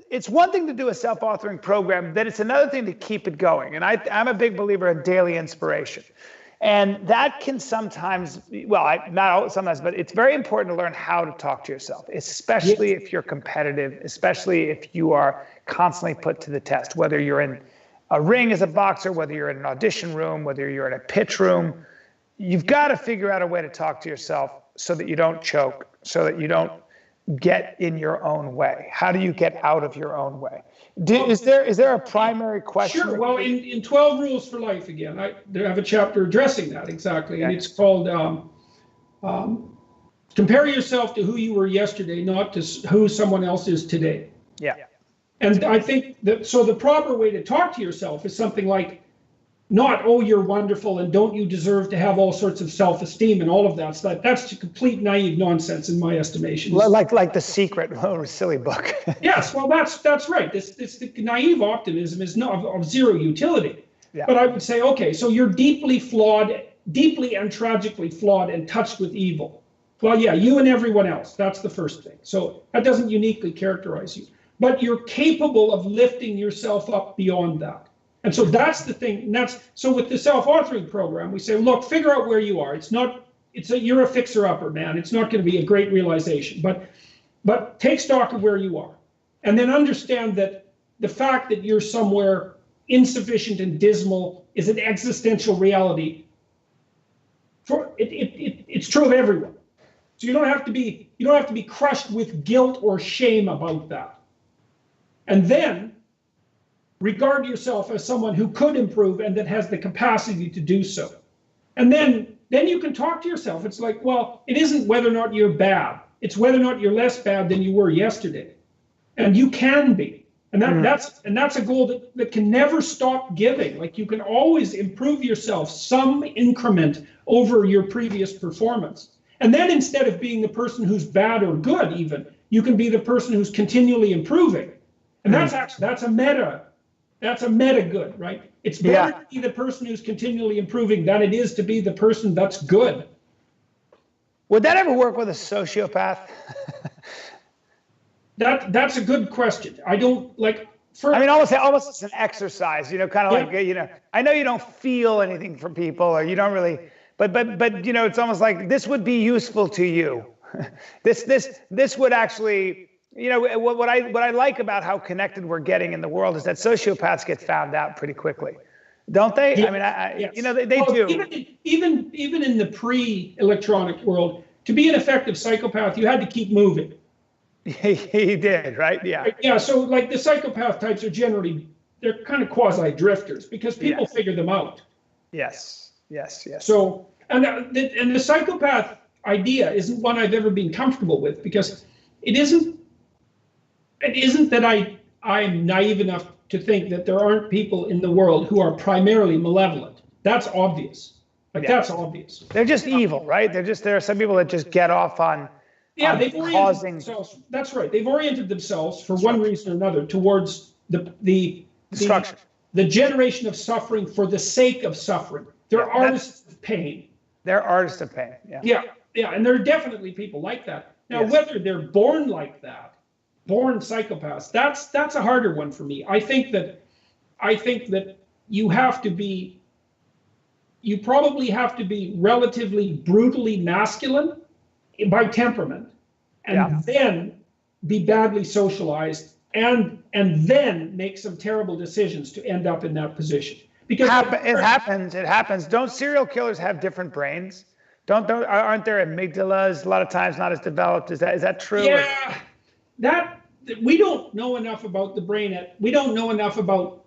B: it's one thing to do a self-authoring program, then it's another thing to keep it going. And I'm a big believer in daily inspiration. And that can sometimes, not sometimes, but it's very important to learn how to talk to yourself, especially if you're competitive, especially if you are constantly put to the test, whether you're in a ring as a boxer, whether you're in an audition room, whether you're in a pitch room. You've got to figure out a way to talk to yourself so that you don't choke, so that you don't get in your own way. How do you get out of your own way? Is there a primary question?
A: Sure. Well, in 12 Rules for Life, again, I have a chapter addressing that exactly, and it's called Compare Yourself to Who You Were Yesterday, Not to Who Someone Else Is Today.
B: Yeah.
A: And I think that, so the proper way to talk to yourself is something like, not, oh, you're wonderful and don't you deserve to have all sorts of self-esteem and all of that stuff. That's complete naive nonsense in my estimation.
B: Like The Secret, a silly book.
A: Yes, well, that's right. This the naive optimism is not of zero utility.
B: Yeah.
A: But I would say, okay, so you're deeply flawed, deeply and tragically flawed and touched with evil. Well, yeah, you and everyone else. That's the first thing. So that doesn't uniquely characterize you. But you're capable of lifting yourself up beyond that. And so that's the thing. And so with the self-authoring program, we say, look, figure out where you are. You're a fixer-upper, man. It's not going to be a great realization, but take stock of where you are, and then understand that the fact that you're somewhere insufficient and dismal is an existential reality. It's true of everyone. So you don't have to be crushed with guilt or shame about that. And then regard yourself as someone who could improve and that has the capacity to do so. And then you can talk to yourself. It's like, well, it isn't whether or not you're bad. It's whether or not you're less bad than you were yesterday. And you can be. And that's a goal that can never stop giving. Like, you can always improve yourself some increment over your previous performance. And then instead of being the person who's bad or good even, you can be the person who's continually improving. And that's a meta good, right? It's better to be the person who's continually improving than it is to be the person that's good.
B: Would that ever work with a sociopath?
A: That's a good question. I don't like.
B: Almost it's an exercise, kind of like, I know you don't feel anything from people, or you don't really, but it's almost like this would be useful to you. This would actually. What I like about how connected we're getting in the world is that sociopaths get found out pretty quickly, don't they? Yeah. Yes. They do.
A: Even in the pre-electronic world, to be an effective psychopath, you had to keep moving.
B: He did, right? Yeah.
A: Yeah. So like the psychopath types they're kind of quasi-drifters because people figure them out. Yes. So and the psychopath idea isn't one I've ever been comfortable with, because it isn't that I'm naive enough to think that there aren't people in the world who are primarily malevolent. That's obvious. That's obvious.
B: They're just evil, right? There are some people that just get off on
A: they've oriented themselves. That's right. They've oriented themselves for one reason or another towards the
B: destruction,
A: the generation of suffering for the sake of suffering. They're artists of pain.
B: They're artists of pain.
A: Yeah, and there are definitely people like that. Now, whether they're born like that, born psychopaths. That's a harder one for me. I think that you probably have to be relatively brutally masculine by temperament, and then be badly socialized, and then make some terrible decisions to end up in that position. Because
B: it happens. Don't serial killers have different brains? Aren't their amygdalas a lot of times not as developed? Is that true?
A: Yeah, that we don't know enough about the brain. We don't know enough about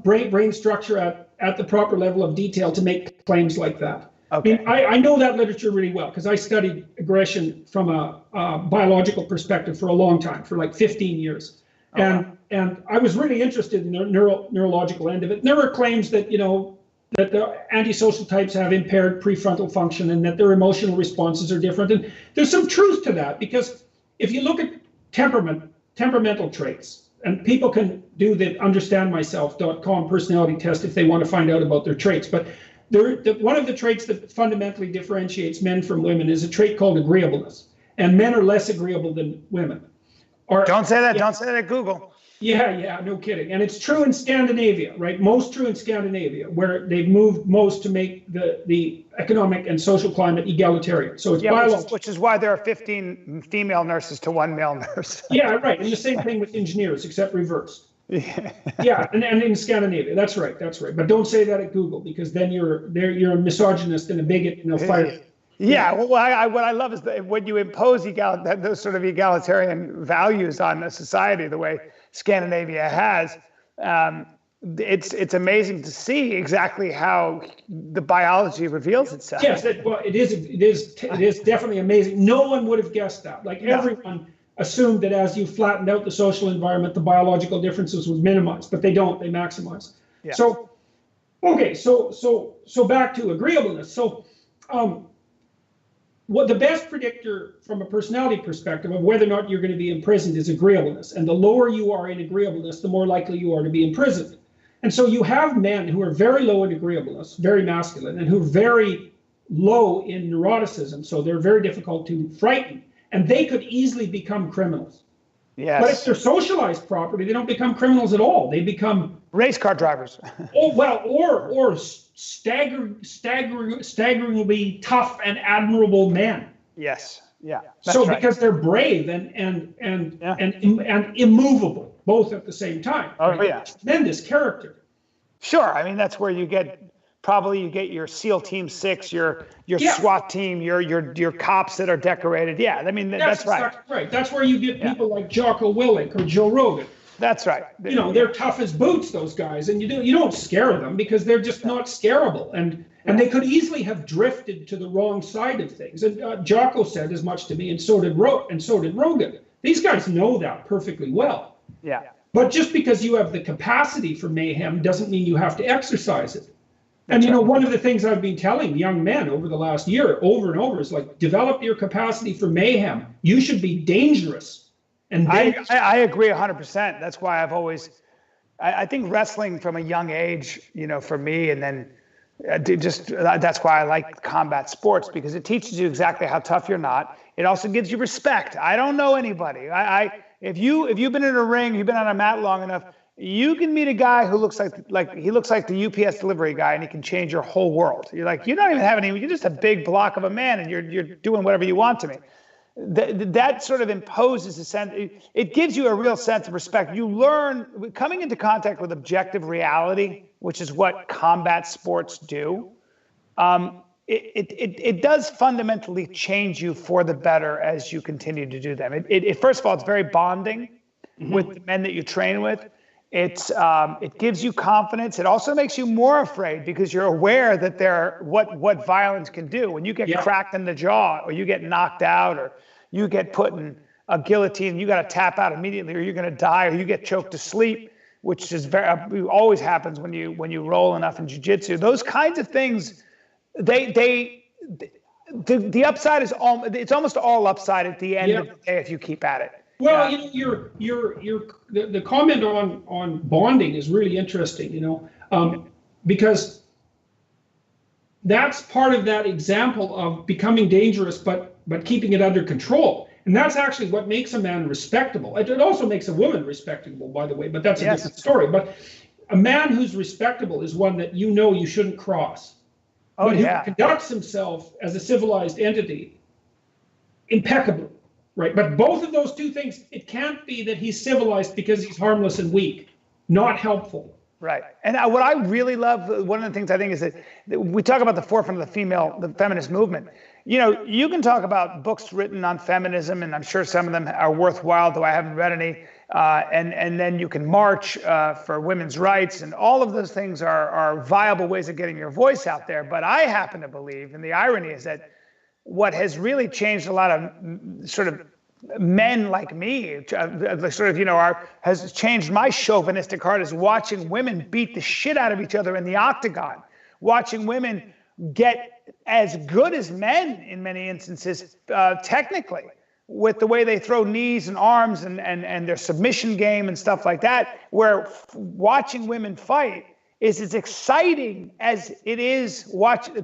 A: brain structure at the proper level of detail to make claims like that. Okay. I mean, I know that literature really well because I studied aggression from a biological perspective for a long time, for like 15 years. And I was really interested in the neurological end of it. And there were claims that, that the antisocial types have impaired prefrontal function and that their emotional responses are different. And there's some truth to that, because if you look at temperamental traits, and people can do the understandmyself.com personality test if they want to find out about their traits. But one of the traits that fundamentally differentiates men from women is a trait called agreeableness. And men are less agreeable than women.
B: Don't say that. Yeah. Don't say that at Google.
A: Yeah, no kidding. And it's true in Scandinavia, right? Most true in Scandinavia, where they've moved most to make the economic and social climate egalitarian. So it's biological.
B: Which is why there are 15 female nurses to 1 male nurse.
A: Yeah, right. And the same thing with engineers, except reversed. Yeah, and in Scandinavia, that's right. But don't say that at Google, because then you're a misogynist and a bigot and a fire.
B: Yeah, well, what I love is that when you impose those sort of egalitarian values on a society the way Scandinavia has, it's amazing to see exactly how the biology reveals itself.
A: Yes, it is definitely amazing. No one would have guessed that. Everyone assumed that as you flattened out the social environment, the biological differences would minimize, but they don't. They maximize. Yeah. So, okay, so back to agreeableness. So, what the best predictor from a personality perspective of whether or not you're going to be imprisoned is agreeableness. And the lower you are in agreeableness, the more likely you are to be imprisoned. And so you have men who are very low in agreeableness, very masculine, and who are very low in neuroticism. So they're very difficult to frighten. And they could easily become criminals. Yes. But if they're socialized properly, they don't become criminals at all. They become
B: race car drivers.
A: or staggeringly tough and admirable men.
B: Yes. Yeah.
A: So because they're brave and immovable, both at the same time.
B: Oh, right? Yeah.
A: Tremendous character.
B: Sure. I mean, that's where you get your SEAL Team 6, your SWAT team, your cops that are decorated. Yeah, I mean that's right.
A: Exactly right. That's where you get people like Jocko Willink or Joe Rogan.
B: That's right.
A: They're tough as boots, those guys, and you don't scare them because they're just not scarable, and they could easily have drifted to the wrong side of things. And Jocko said as much to me, and so did Rogan. These guys know that perfectly well.
B: Yeah.
A: But just because you have the capacity for mayhem doesn't mean you have to exercise it. And one of the things I've been telling young men over the last year, over and over, is develop your capacity for mayhem. You should be dangerous. And
B: I agree 100%. That's why I think wrestling from a young age, for me, and then that's why I like combat sports, because it teaches you exactly how tough you're not. It also gives you respect. I don't know anybody. If you've been in a ring, you've been on a mat long enough, you can meet a guy who looks like he looks like the UPS delivery guy, and he can change your whole world. You're like, you don't even have any. You're just a big block of a man, and you're doing whatever you want to me. That sort of imposes a sense. It gives you a real sense of respect. You learn coming into contact with objective reality, which is what combat sports do. It does fundamentally change you for the better as you continue to do them. First of all, it's very bonding with the men that you train with. It gives you confidence. It also makes you more afraid because you're aware that what violence can do. When you get cracked in the jaw, or you get knocked out, or you get put in a guillotine, you got to tap out immediately, or you're going to die, or you get choked to sleep, which is always happens when you roll enough in jiu-jitsu. Those kinds of things, the upside is it's almost all upside at the end of the day if you keep at it.
A: Well, the comment on bonding is really interesting, because that's part of that example of becoming dangerous, but keeping it under control. And that's actually what makes a man respectable. It also makes a woman respectable, by the way, but that's a different story. But a man who's respectable is one that you know you shouldn't cross.
B: Oh,
A: but
B: yeah.
A: who conducts himself as a civilized entity impeccably, right? But both of those two things, it can't be that he's civilized because he's harmless and weak. Not helpful.
B: Right. And what I really love, one of the things I think is that we talk about the forefront of the feminist movement. You know, you can talk about books written on feminism, and I'm sure some of them are worthwhile, though I haven't read any. And then you can march for women's rights, and all of those things are viable ways of getting your voice out there. But I happen to believe, and the irony is that what has really changed a lot of sort of men like me, sort of, you know, has changed my chauvinistic heart, is watching women beat the shit out of each other in the octagon, watching women get as good as men in many instances, technically, with the way they throw knees and arms and their submission game and stuff like that, where watching women fight is as exciting as it is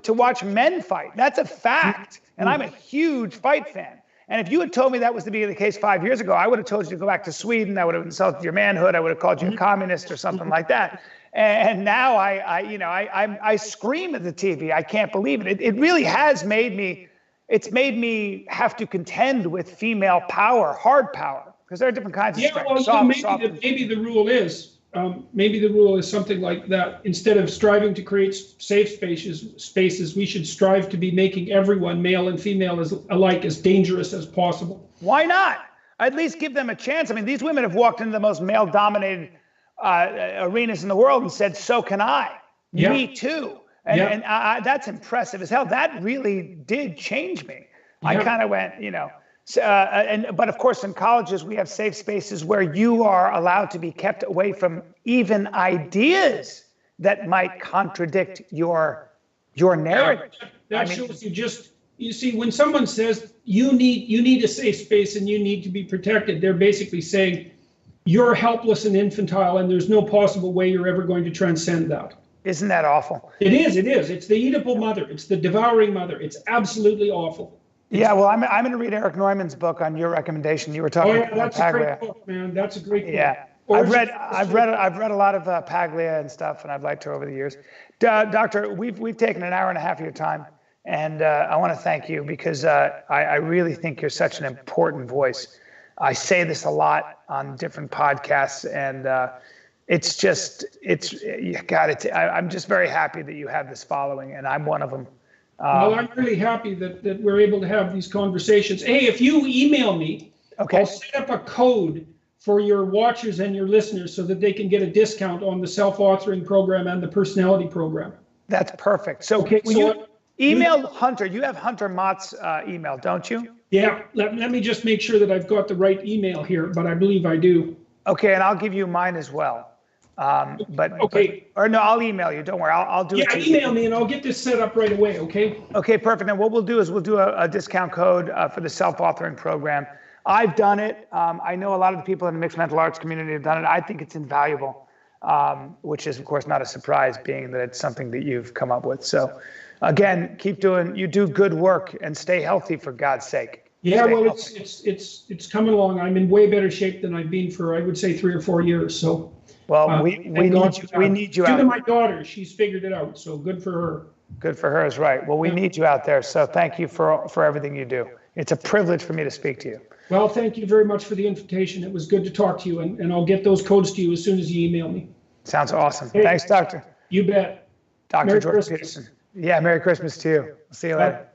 B: to watch men fight. That's a fact. And I'm a huge fight fan. And if you had told me that was to be the case 5 years ago, I would have told you to go back to Sweden. I would have insulted your manhood. I would have called you a communist or something like that. And now I scream at the TV. I can't believe it. It really has made me. It's made me have to contend with female power, hard power, because there are different kinds of strength.
A: Well, maybe the rule is something like that. Instead of striving to create safe spaces, we should strive to be making everyone, male and female, alike as dangerous as possible.
B: Why not? At least give them a chance. I mean, these women have walked into the most male-dominated arenas in the world and said, "So can I." Yeah. Me too. And that's impressive as hell. That really did change me. Yeah. I kind of went, you know. But of course, in colleges, we have safe spaces where you are allowed to be kept away from even ideas that might contradict your narrative.
A: That shows you see, when someone says you need a safe space and you need to be protected, they're basically saying you're helpless and infantile and there's no possible way you're ever going to transcend that.
B: Isn't that awful?
A: It is. It's the Oedipal mother. It's the devouring mother. It's absolutely awful.
B: Yeah, well, I'm going to read Eric Neuman's book on your recommendation. You were talking about
A: that's
B: Paglia.
A: A great book, man. That's a great book.
B: Yeah, I've read a lot of Paglia and stuff, and I've liked her over the years. Doctor, we've taken an hour and a half of your time, and I want to thank you because I really think you're such an important voice. I say this a lot on different podcasts, and I'm just very happy that you have this following, and I'm one of them.
A: Well, I'm really happy that we're able to have these conversations. Hey, if you email me, okay, I'll set up a code for your watchers and your listeners so that they can get a discount on the self-authoring program and the personality program.
B: That's perfect. So okay, you email Hunter. You have Hunter Mott's email, don't you?
A: Yeah. Let me just make sure that I've got the right email here, but I believe I do.
B: Okay, and I'll give you mine as well. I'll email you. Don't worry. I'll do it.
A: Yeah, email me and I'll get this set up right away. Okay.
B: Okay, perfect. And what we'll do is we'll do a discount code for the self-authoring program. I've done it. I know a lot of the people in the mixed mental arts community have done it. I think it's invaluable, which is of course not a surprise, being that it's something that you've come up with. So, again, you do good work and stay healthy for God's sake.
A: Yeah, well, it's coming along. I'm in way better shape than I've been for, I would say, 3 or 4 years. So.
B: Well, we need you out.
A: To my daughter, she's figured it out, so good for her.
B: Good for her is right. Well, we need you out there, so thank you for everything you do. It's a privilege for me to speak to you.
A: Well, thank you very much for the invitation. It was good to talk to you, and I'll get those codes to you as soon as you email me.
B: Sounds awesome. Hey, thanks, Doctor.
A: You bet.
B: Dr. George Peterson. Yeah, Merry Christmas to you. See you later.